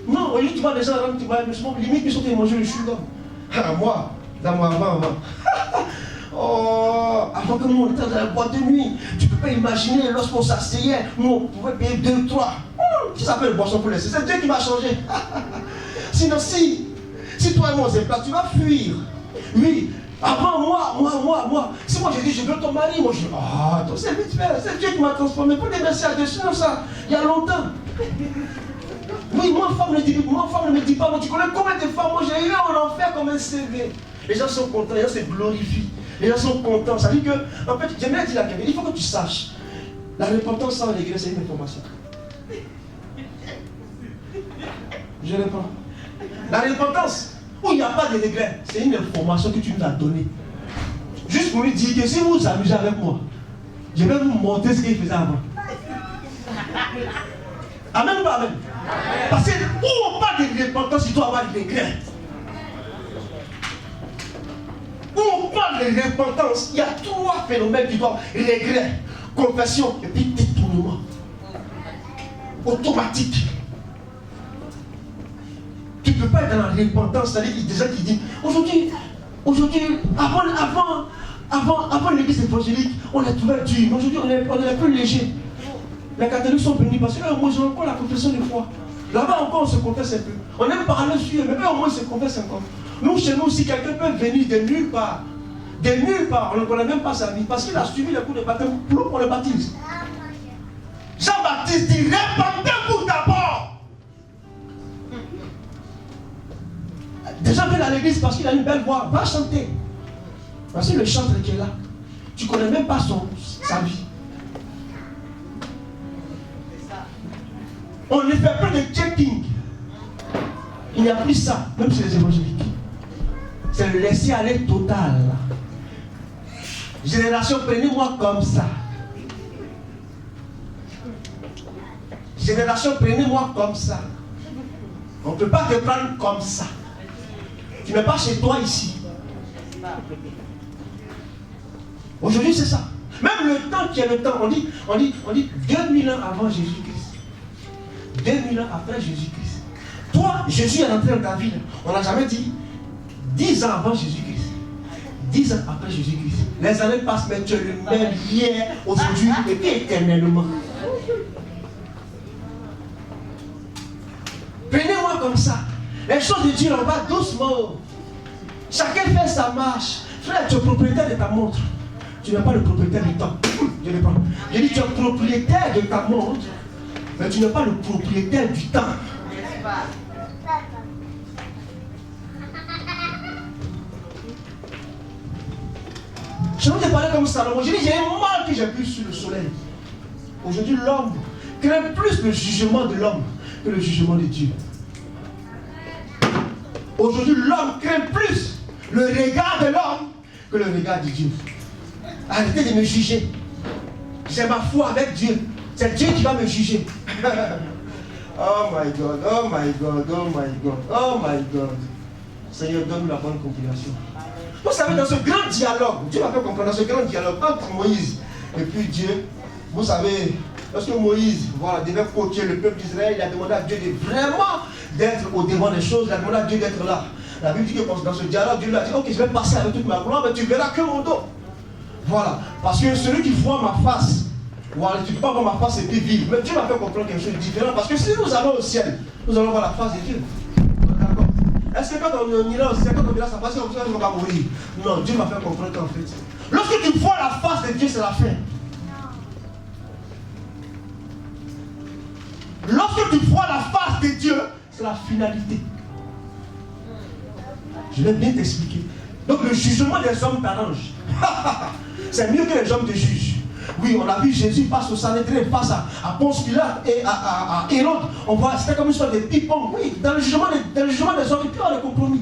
Non, aujourd'hui, tu vois les gens rentrent, tu vois, limite, ils sont en train de manger le chou-gum. Moi, avant. Oh, avant que nous, on était dans la boîte de nuit, tu ne peux pas imaginer, lorsqu'on s'asseyait, nous, on pouvait payer 2, 3. Qui s'appelle boisson pour laisser? C'est Dieu qui va changer. Sinon, si toi et moi, on s'est place, tu vas fuir. Oui. Avant moi, si moi j'ai dit je veux ton mari, moi je dis c'est vite fait, c'est Dieu qui m'a transformé. Pour des messages de ça, il y a longtemps. Oui, moi femme ne me dit pas, moi tu connais combien de femmes, moi j'ai eu en enfer comme un CV. Les gens sont contents, les gens se glorifient, les gens sont contents. Ça veut dire que, en fait, j'aimerais dire la vérité, il faut que tu saches, la repentance sans regret, c'est une information. Je réponds. La repentance, où il n'y a pas de regret, c'est une information que tu nous as donnée. Juste pour lui dire que si vous vous amusez avec moi, je vais vous montrer ce qu'il faisait avant. Amen ou pas amen? Parce que où on parle de repentance, il doit avoir des regrets. Où on parle de repentance, il y a 3 phénomènes qui doivent regret, confession et puis détournement. Automatique. Tu ne peux pas être dans la repentance, c'est-à-dire qu'il y a des gens qui disent aujourd'hui, avant l'église évangélique, on est tout dur. Aujourd'hui, on est plus léger. Les catholiques sont venus parce que moi j'ai encore la confession de foi. Là-bas encore on se confesse un peu. On aime parler sur eux, mais eux au moins se confessent encore. Nous, chez nous, si quelqu'un peut venir de nulle part, on ne connaît même pas sa vie, parce qu'il a suivi le cours de baptême, on le baptise. Jean-Baptiste dit, répandez-vous d'abord. Des gens viennent à l'église parce qu'il a une belle voix, va chanter. Parce que le chanteur qui est là, tu ne connais même pas sa vie. On ne fait plus de checking. Il n'y a plus ça, même chez les évangéliques. C'est le laisser aller total. Génération, prenez-moi comme ça. Génération, prenez-moi comme ça. On ne peut pas te prendre comme ça. Tu n'es pas chez toi ici. Aujourd'hui, c'est ça. Même le temps qui est le temps, on dit 2000 ans avant Jésus-Christ. 2000 ans après Jésus-Christ. Toi, Jésus est rentré dans ta vie. On n'a jamais dit 10 ans avant Jésus-Christ. 10 ans après Jésus-Christ. Les années passent, mais tu es le même hier, aujourd'hui et puis éternellement. Prenez-moi comme ça. Les choses de Dieu, on va doucement. Chacun fait sa marche. Frère, tu es propriétaire de ta montre. Tu n'es pas le propriétaire du temps. Je le prends. Je dis, tu es propriétaire de ta montre, mais tu n'es pas le propriétaire du temps. Je vais te parler comme Salomon. Je dis, j'ai un mal que j'ai vu sur le soleil. Aujourd'hui, l'homme craint plus le jugement de l'homme que le jugement de Dieu. Aujourd'hui, l'homme craint plus le regard de l'homme que le regard de Dieu. Arrêtez de me juger. j'ai ma foi avec Dieu. C'est Dieu qui va me juger. Oh my God, oh my God, oh my God, oh my God. Seigneur, donne-nous la bonne compréhension. Vous savez, dans ce grand dialogue, Dieu m'a fait comprendre, dans ce grand dialogue entre Moïse et puis Dieu, vous savez, lorsque Moïse devait coacher le peuple d'Israël, il a demandé à Dieu d'être au devant des choses, il a demandé à Dieu d'être là. La Bible dit que dans ce dialogue, Dieu lui a dit, ok, je vais passer avec toute ma gloire, mais tu verras que mon dos. Voilà, parce que celui qui voit ma face, voilà, tu ne peux pas voir ma face et puis vivre. Mais Dieu m'a fait comprendre quelque chose de différent, parce que si nous allons au ciel, nous allons voir la face de Dieu. D'accord? Est-ce que quand on ira au ciel, quand on verra sa face, on va mourir? Non, Dieu m'a fait comprendre qu'en fait, lorsque tu vois la face de Dieu, c'est la fin. Lorsque tu vois la face de Dieu, c'est la finalité. Je vais bien t'expliquer. Donc le jugement des hommes t'arrange. C'est mieux que les hommes te jugent. Oui, on a vu Jésus face au Sanhédrin, face à Ponce Pilate et à Hérode. On voit, c'était comme une sorte de ping-pong. Oui, dans le jugement des hommes, il peut y avoir des compromis.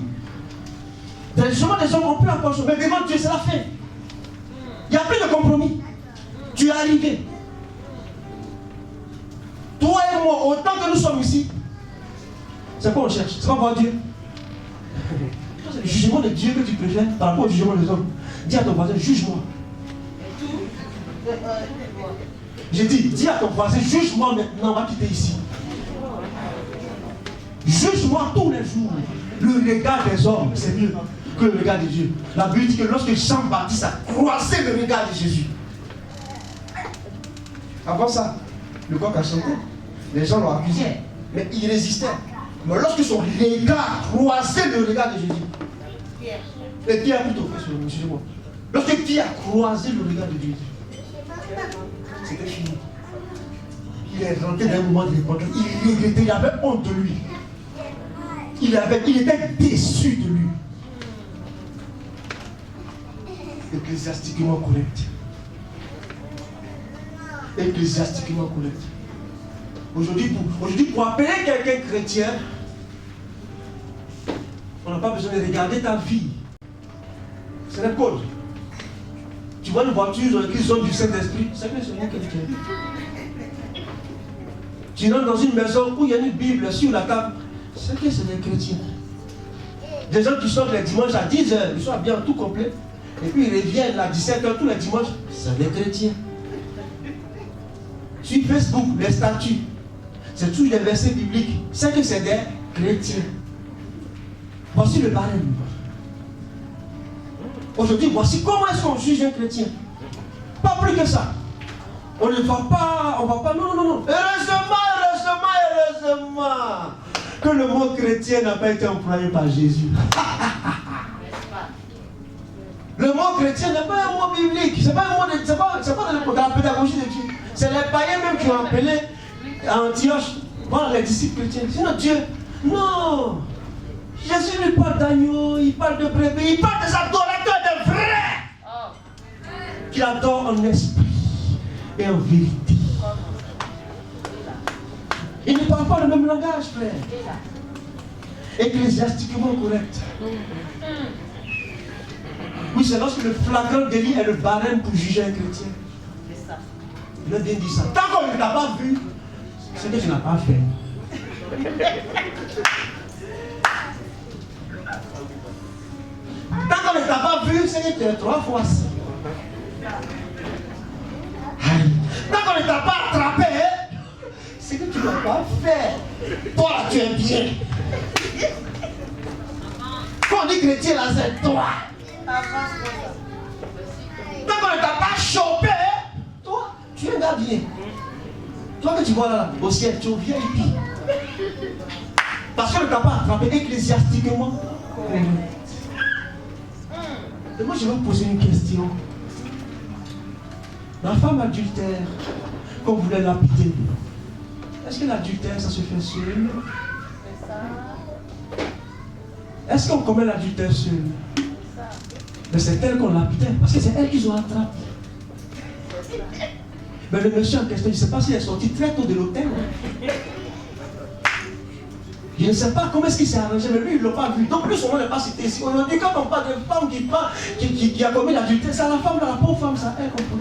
Dans le jugement des hommes, on peut encore jouer. Mais devant Dieu, c'est la fin. Il n'y a plus de compromis. Tu es arrivé. Toi et moi, autant que nous sommes ici, c'est quoi on cherche? C'est pas voir Dieu. C'est le jugement de Dieu que tu préfères par rapport au jugement des hommes. Dis à ton voisin, juge-moi. J'ai dit, dis à ton voisin, juge-moi maintenant, on va quitter ici. Juge-moi tous les jours. Le regard des hommes, c'est mieux que le regard de Dieu. La Bible dit que lorsque Jean-Baptiste a croisé le regard de Jésus, avant ça, le coq a chanté, les gens l'ont accusé, mais il résistait. Mais lorsque son regard croisait le regard de Jésus, et Pierre plutôt, excusez-moi, lorsque Pierre a croisé le regard de Jésus, c'était fini. Il est rentré dans un moment de repentance. Il regrettait, il avait honte de lui. Il était déçu de lui. Ecclésiastiquement correct. Ecclésiastiquement correct. Aujourd'hui, pour appeler quelqu'un chrétien, on n'a pas besoin de regarder ta vie. C'est le code. Tu vois une voiture qui sonne du Saint-Esprit, c'est que c'est un chrétien. Tu rentres dans une maison où il y a une Bible sur la table, c'est que c'est des chrétiens. Des gens qui sortent les dimanches à 10h, ils sont bien tout complet. Et puis ils reviennent à 17h tous les dimanches, c'est des chrétiens. Sur Facebook, les statuts, c'est tous des versets bibliques, c'est que c'est des chrétiens. Voici le barème. Aujourd'hui, voici comment est-ce qu'on juge un chrétien. Pas plus que ça. On ne va pas, non. Heureusement, que le mot chrétien n'a pas été employé par Jésus. Le mot chrétien n'est pas un mot biblique, c'est pas un mot de la pédagogie de Dieu. C'est les païens même qui ont appelé à Antioche, voir les disciples chrétiens. Sinon Dieu, non. Jésus ne parle d'agneau, il parle de brebis, il parle des adorateurs de vrais, qui adorent en esprit et en vérité. Il ne parle pas le même langage, frère. Ecclésiastiquement correct. Oui, c'est lorsque le flagrant délit est le barème pour juger un chrétien. Il a bien dit ça. Tant qu'on ne t'a pas vu, c'est que tu n'as pas fait. Tant qu'on ne t'a pas vu, c'est que tu es 3 fois. Tant qu'on ne t'a pas attrapé, c'est que tu n'as pas fait. Toi, tu es bien. Quand on dit chrétien, là, c'est toi. Tant qu'on ne t'a pas chopé, toi, tu es un gars bien. Toi que tu vois là, au ciel, tu es VIP. Parce qu'on ne t'a pas attrapé ecclésiastiquement. Et moi, je vais vous poser une question. La femme adultère, quand vous voulez lapider, est-ce que l'adultère, ça se fait seul? Est-ce qu'on commet l'adultère seul? Mais c'est elle qu'on lapidait, parce que c'est elle qu'ils ont attrapé. Mais le monsieur en question, je ne sais pas s'il est sorti très tôt de l'hôtel. Je ne sais pas comment est-ce qu'il s'est arrangé, mais lui, il ne l'a pas vu. Donc, plus, on ne l'a pas cité ici. Aujourd'hui, quand on parle de femme qui a commis l'adultère, c'est la femme, la pauvre femme, ça, elle comprend.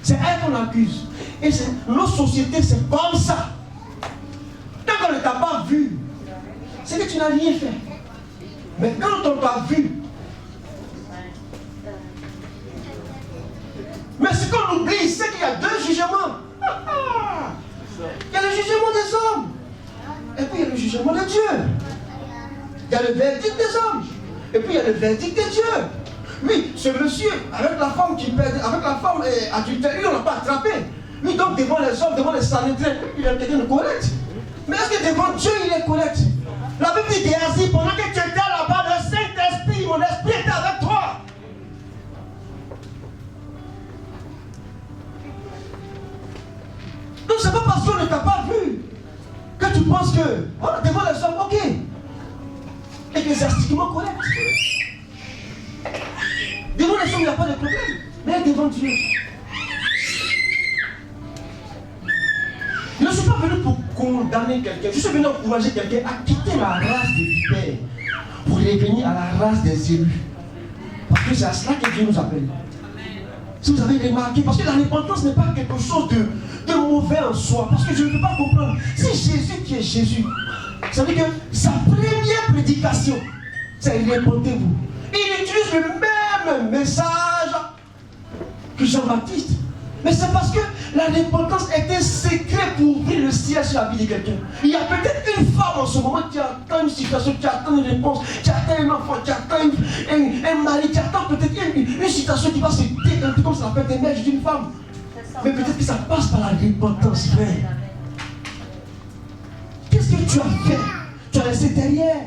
C'est elle qu'on accuse. Et nos sociétés, c'est comme ça. Tant qu'on ne t'a pas vu, c'est que tu n'as rien fait. Mais quand on t'a vu, mais ce qu'on oublie, c'est qu'il y a deux jugements. Il y a le jugement des hommes. Et puis il y a le jugement de Dieu. Il y a le verdict des hommes. Et puis il y a le verdict de Dieu. Oui, ce monsieur, avec la femme qui perd, avec la femme adultère, lui on ne l'a pas attrapé. Lui donc devant les hommes, devant les Sanhédrins, il est quelqu'un de correct. Mais est-ce que devant Dieu il est correct? La Bible dit Géasi, pendant que tu étais là-bas, le Saint-Esprit, mon esprit était avec toi. Donc c'est pas parce qu'on ne t'a pas vu que tu penses que, voilà, devant les hommes, ok, ecclésiastiquement correct. Devant les hommes, il n'y a pas de problème. Mais devant Dieu. Je ne suis pas venu pour condamner quelqu'un. Je suis venu encourager quelqu'un à quitter la race des vipères pour revenir à la race des élus. Parce que c'est à cela que Dieu nous appelle. Si vous avez remarqué, parce que la repentance n'est pas quelque chose de mauvais en soi. Parce que je ne peux pas comprendre. C'est Jésus qui est Jésus. Ça veut dire que sa première prédication, c'est repentez-vous. Il utilise le même message que Jean-Baptiste. Mais c'est parce que la repentance est un secret pour ouvrir le ciel sur la vie de quelqu'un. Il y a peut-être une femme en ce moment qui attend une situation, qui attend une réponse, qui attend un enfant, qui attend un mari, qui attend peut-être une situation qui va se décanter comme ça peut être émerger d'une femme. Mais peut-être que ça passe par la repentance, frère. Qu'est-ce que tu as fait? Tu as laissé derrière.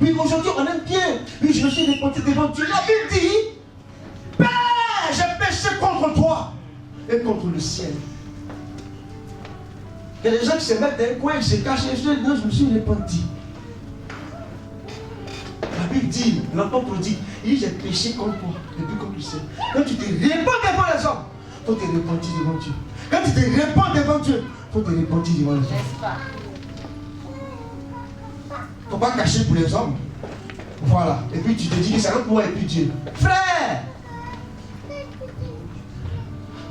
Oui, aujourd'hui on aime bien. Oui, je me suis repenti devant Dieu. La Bible dit, Père, j'ai péché contre toi et contre le ciel. Il y a des gens qui se mettent dans un coin, qui se cachent, et je me suis repenti. La Bible dit, l'enfant prodigue, il dit, j'ai péché contre toi, depuis contre le ciel. Quand tu te répands devant les hommes, il faut te repentir devant Dieu. Quand tu te répands devant Dieu, il faut te repentir devant les hommes. Il ne faut pas cacher pour les hommes. Voilà. Et puis tu te dis que c'est entre moi et puis Dieu. Frère!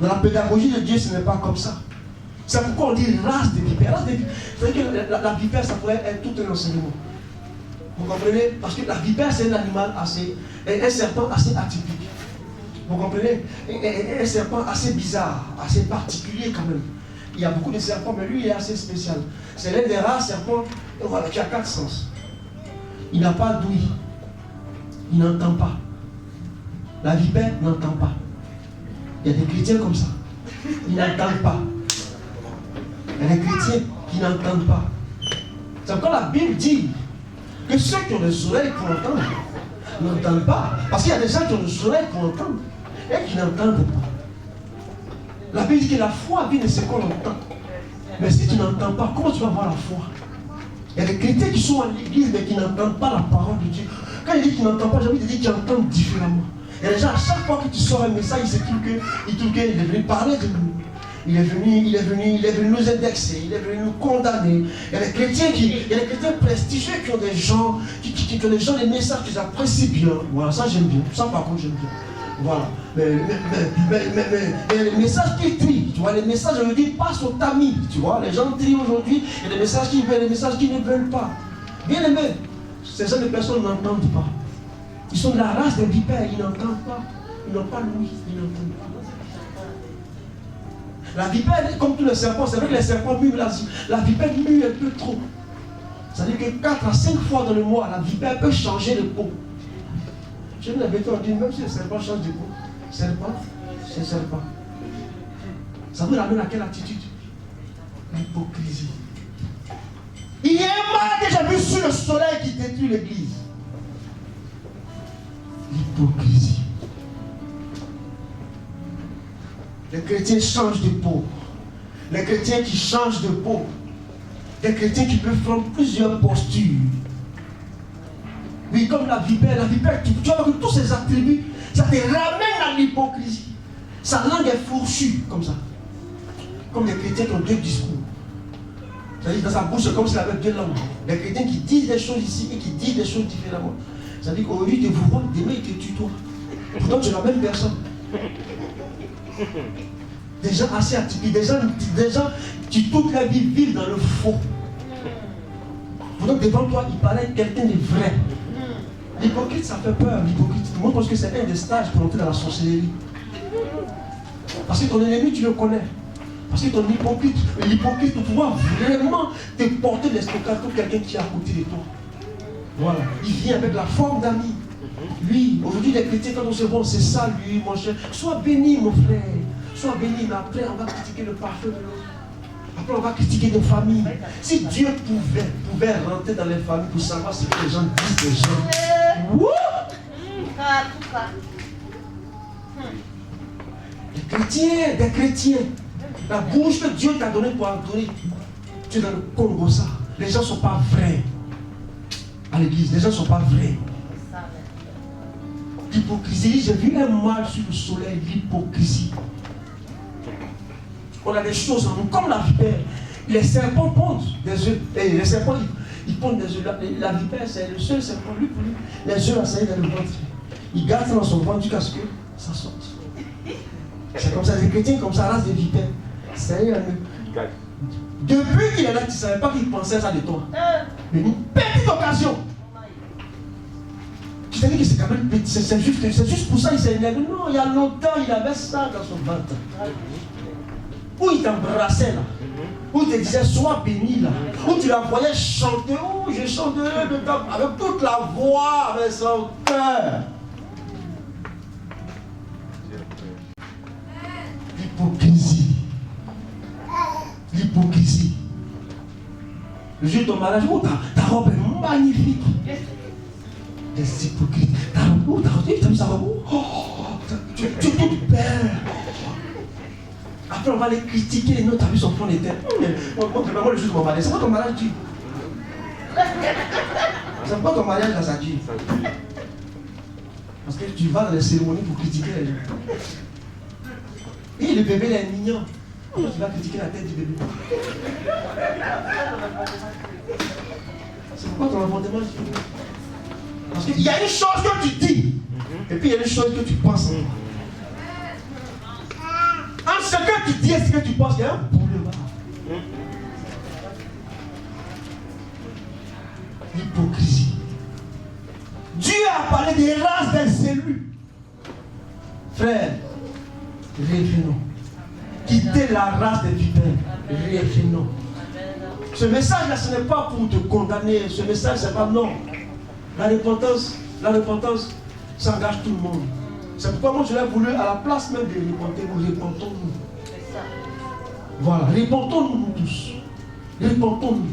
Dans la pédagogie de Dieu, ce n'est pas comme ça. C'est pourquoi on dit race de vipères. C'est que la vipère, ça pourrait être tout un enseignement. Vous comprenez? Parce que la vipère, c'est un animal un serpent assez atypique. Vous comprenez? Un serpent assez bizarre, assez particulier quand même. Il y a beaucoup de serpents, mais lui, il est assez spécial. C'est l'un des rares serpents qui a 4 sens. Il n'a pas d'ouïe. Il n'entend pas. La vipère n'entend pas. Il y a des chrétiens comme ça. Ils n'entendent pas. Il y a des chrétiens qui n'entendent pas. C'est encore la Bible dit que ceux qui ont le soleil pour entendre n'entendent pas. Parce qu'il y a des gens qui ont le soleil pour entendre et qui n'entendent pas. La Bible dit que la foi vient de ce qu'on entend. Mais si tu n'entends pas, comment tu vas avoir la foi? Il y a des chrétiens qui sont à l'église mais qui n'entendent pas la parole de Dieu. Quand il dit qu'ils n'entendent pas, j'ai envie de dire qu'ils entendent différemment. Il y a des gens, à chaque fois que tu sors un message, ils se trouvent qu'il est venu parler de nous. Il est venu nous indexer, il est venu nous condamner. Il y a des chrétiens prestigieux qui ont des gens, qui ont des gens, des messages qu'ils apprécient bien. Voilà, ça j'aime bien. Ça par contre j'aime bien. Voilà. Mais les messages qui trient, tu vois, les messages aujourd'hui passent au tamis. Tu vois, les gens trient aujourd'hui, il y a des messages qui veulent, des messages qui ne veulent pas. Bien aimé, ces gens de personnes n'entendent pas. Ils sont de la race des vipères, ils n'entendent pas. Ils n'ont pas l'ouïe, ils n'entendent pas. La vipère, comme tous les serpents, c'est vrai que les serpents muent, la vipère mue un peu trop. C'est-à-dire que 4 à 5 fois dans le mois, la vipère peut changer de peau. Je vous l'avais dit, même si le serpent change de peau, serpent, c'est serpent. Ça vous ramène à quelle attitude? L'hypocrisie. Il y a un mal que j'ai vu sur le soleil qui détruit l'église. L'hypocrisie. Les chrétiens changent de peau. Les chrétiens qui changent de peau. Les chrétiens qui peuvent prendre plusieurs postures. Oui, comme la vipère, tu vois que tous ces attributs, ça te ramène à l'hypocrisie. Sa langue est fourchue, comme ça. Comme les chrétiens qui ont 2 discours. C'est-à-dire dans sa bouche, c'est comme s'il avait 2 langues. Les chrétiens qui disent des choses ici et qui disent des choses différemment. C'est-à-dire qu'aujourd'hui, il te voit, demain, il te tutoie. Pourtant, tu es la même personne. Des gens assez atypiques, des gens qui toute la vie vivent dans le faux. Donc devant toi, il paraît quelqu'un de vrai. L'hypocrite, ça fait peur, l'hypocrite. Moi, je pense que c'est un des stages pour entrer dans la sorcellerie. Parce que ton ennemi, tu le connais. Parce que ton l'hypocrite pour pouvoir vraiment te porter l'estockage pour quelqu'un qui est à côté de toi. Voilà. Il vient avec la forme d'ami. Lui, aujourd'hui, les chrétiens, quand on se voit, c'est ça, lui, mon cher. Sois béni, mon frère. Sois béni, mais après, on va critiquer le parfum de l'autre. Après, on va critiquer nos familles. Si Dieu pouvait rentrer dans les familles pour savoir ce que les gens disent des gens. Wouh! Des chrétiens. La bouche que Dieu t'a donnée pour adorer. Tu es dans le Congo, ça. Les gens ne sont pas vrais. À l'église, les gens ne sont pas vrais. L'hypocrisie, j'ai vu un mal sur le soleil, l'hypocrisie. On a des choses en nous, comme la vipère. Les serpents pondent des œufs. Et les serpents, ils pondent des œufs. La vipère, c'est le seul serpent, lui, pour lui. Les œufs, ça y est dans le ventre. Il garde ça dans son ventre jusqu'à ce que ça sorte. C'est comme ça, les chrétiens, comme ça, race des vipères. Ça y est, depuis qu'il est là, tu ne savais pas qu'il pensait ça de toi. Mais une petite occasion. Tu t'es dit que c'est quand même petit, c'est juste pour ça qu'il s'est énervé. Non, il y a longtemps, il avait ça dans son ventre. Où il t'embrassait là. Où il te disait sois béni là. Où tu l'envoyais chanter. Oh, je chanterai avec toute la voix, avec son cœur. L'hypocrisie. L'hypocrisie. Le jour de ton mariage, oh, ta robe est magnifique. Des hypocrites. Ta robe, oh, t'as vu sa robe? Oh, tu es toute belle. Après, on va les critiquer. Les nôtres, t'as vu son fond d'été. Moi, le jour de mon mariage, c'est pas ton mariage, Dieu. C'est pas ton mariage, là, ça dit. Parce que tu vas dans les cérémonies pour critiquer les gens. Et le bébé, il est mignon. Tu vas critiquer la tête du bébé. C'est pourquoi ton avortement, parce qu'il y a une chose que tu dis, et puis il y a une chose que tu penses. Entre ce que tu dis et ce que tu penses, il y a un boulevard. L'hypocrisie. Dieu a parlé des races des élus. Frère, revenons. Quittez la race des vipères. Revenons. Ce message-là, ce n'est pas pour te condamner. Ce message, c'est pas non. La repentance, ça engage tout le monde. C'est pourquoi moi je l'ai voulu à la place même de repenter, nous repentons-nous. Voilà, repentons-nous tous. Repentons-nous.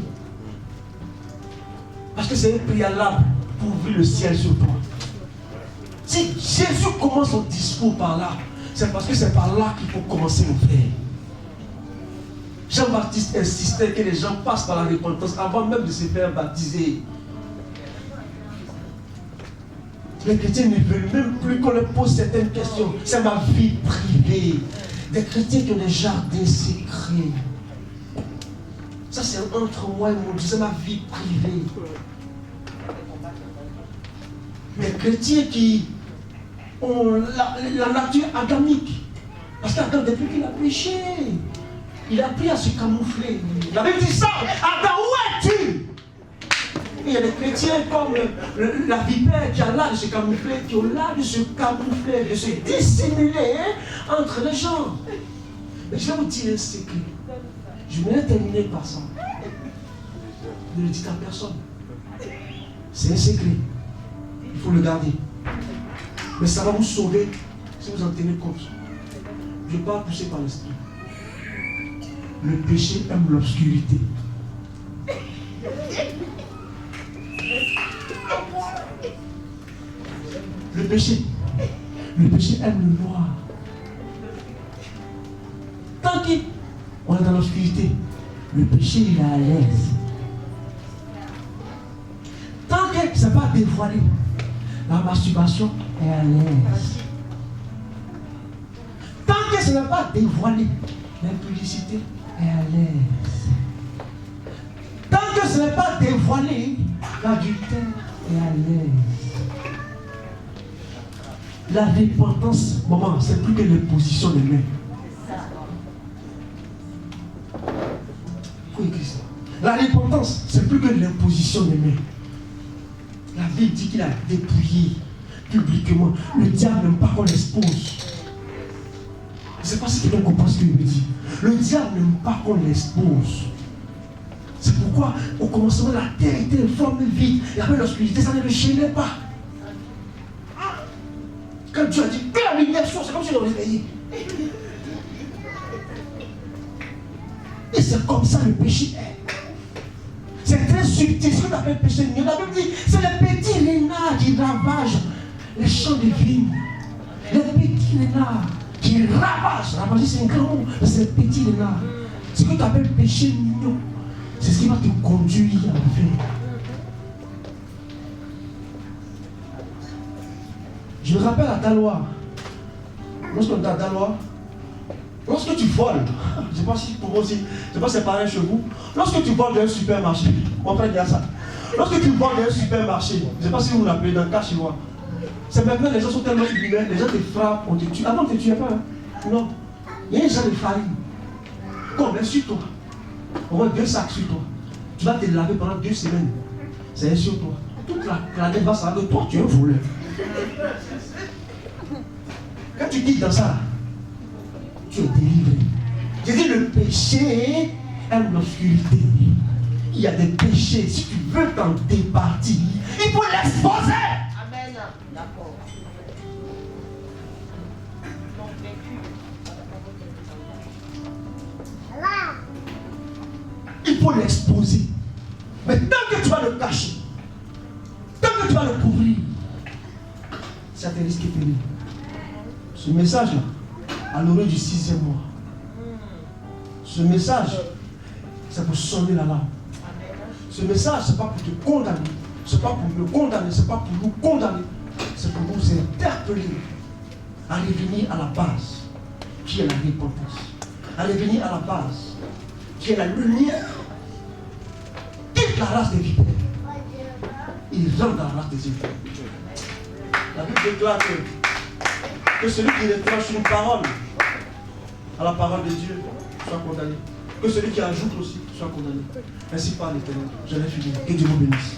Parce que c'est un préalable pour ouvrir le ciel sur toi. Si Jésus commence son discours par là, c'est parce que c'est par là qu'il faut commencer, mon frère. Jean-Baptiste insistait que les gens passent par la repentance avant même de se faire baptiser. Les chrétiens ne veulent même plus qu'on leur pose certaines questions. C'est ma vie privée. Des chrétiens qui ont des jardins secrets. Ça, c'est entre moi et mon Dieu. C'est ma vie privée. Des chrétiens qui ont la nature adamique. Parce qu'Adam, depuis qu'il a péché, il a appris à se camoufler. La Bible dit ça. Adam, où es-tu? Il y a des chrétiens comme la vipère qui a l'art de se camoufler, qui ont l'art de se camoufler, de se dissimuler entre les gens. Mais je vais vous dire un secret. Je vais terminer par ça. Ne le dites à personne. C'est un secret. Il faut le garder. Mais ça va vous sauver si vous en tenez compte. Je parle poussé par l'esprit. Le péché aime l'obscurité. Le péché aime le noir. Tant qu'on est dans l'obscurité, le péché il est à l'aise. Tant que ce n'est pas dévoilé, la masturbation est à l'aise. Tant que ce n'est pas dévoilé, l'impudicité est à l'aise. Tant que ce n'est pas dévoilé, l'adultère est à l'aise. La repentance, maman, c'est plus que l'imposition des mains. La repentance, c'est plus que l'imposition des mains. La Bible dit qu'il a dépouillé publiquement. Le diable n'aime pas qu'on l'expose. Je ne sais pas si quelqu'un comprend ce que je veux dire. Le diable n'aime pas qu'on l'expose. C'est pourquoi, au commencement, la terre était informe et vide. Et après, l'obscurité, ça ne le gênait pas. Quand Dieu a dit que la lumière soit, c'est comme si on réveillait. Et c'est comme ça le péché est. C'est très subtil. Ce qu'on appelle péché mignon. La Bible dit c'est les petits renards qui ravagent les champs de vignes. Les petits renards qui ravagent. Ravager, c'est un grand mot. C'est les petits renards. Ce que tu appelles péché mignon, c'est ce qui va te conduire à le faire. Je me rappelle à Dalois. Lorsqu'on est à Dalois, lorsque tu voles, je ne sais pas si pour vous aussi, je ne sais pas si c'est pareil chez vous, lorsque tu voles dans un supermarché, on peut dire ça. Lorsque tu voles dans un supermarché, je ne sais pas si vous l'appelez dans le cas chinois, c'est maintenant les gens sont tellement illumins, les gens te frappent, on te tue. Avant on ne te tuait pas. Hein? Non. Il y a un genre de farine. Qu'on met sur toi. On met 2 sacs sur toi. Tu vas te laver pendant 2 semaines. C'est sur toi. Toute la planète va savoir que toi tu es un voleur. Quand tu quittes dans ça, tu es délivré. Je dis le péché aime l'obscurité. Il y a des péchés, si tu veux t'en départir, il faut l'exposer. Amen. D'accord. Il faut l'exposer. Mais tant que tu vas le cacher, tant que tu vas le couvrir, ça te risque de périr. Ce message-là, à l'heure du 6e mois, ce message, c'est pour sonner la lampe. Ce message, c'est pas pour te condamner, c'est pas pour me condamner, c'est pas pour nous condamner, c'est pour nous interpeller à revenir à la base, qui est la repentance, à revenir à la base, qui est la lumière. Quitte la race des vipères, il rentre dans la race des vipères. La Bible déclare que celui qui retranche une parole à la parole de Dieu soit condamné. Que celui qui ajoute aussi soit condamné. Ainsi parle l'Éternel. Je l'ai fini. Que Dieu vous bénisse.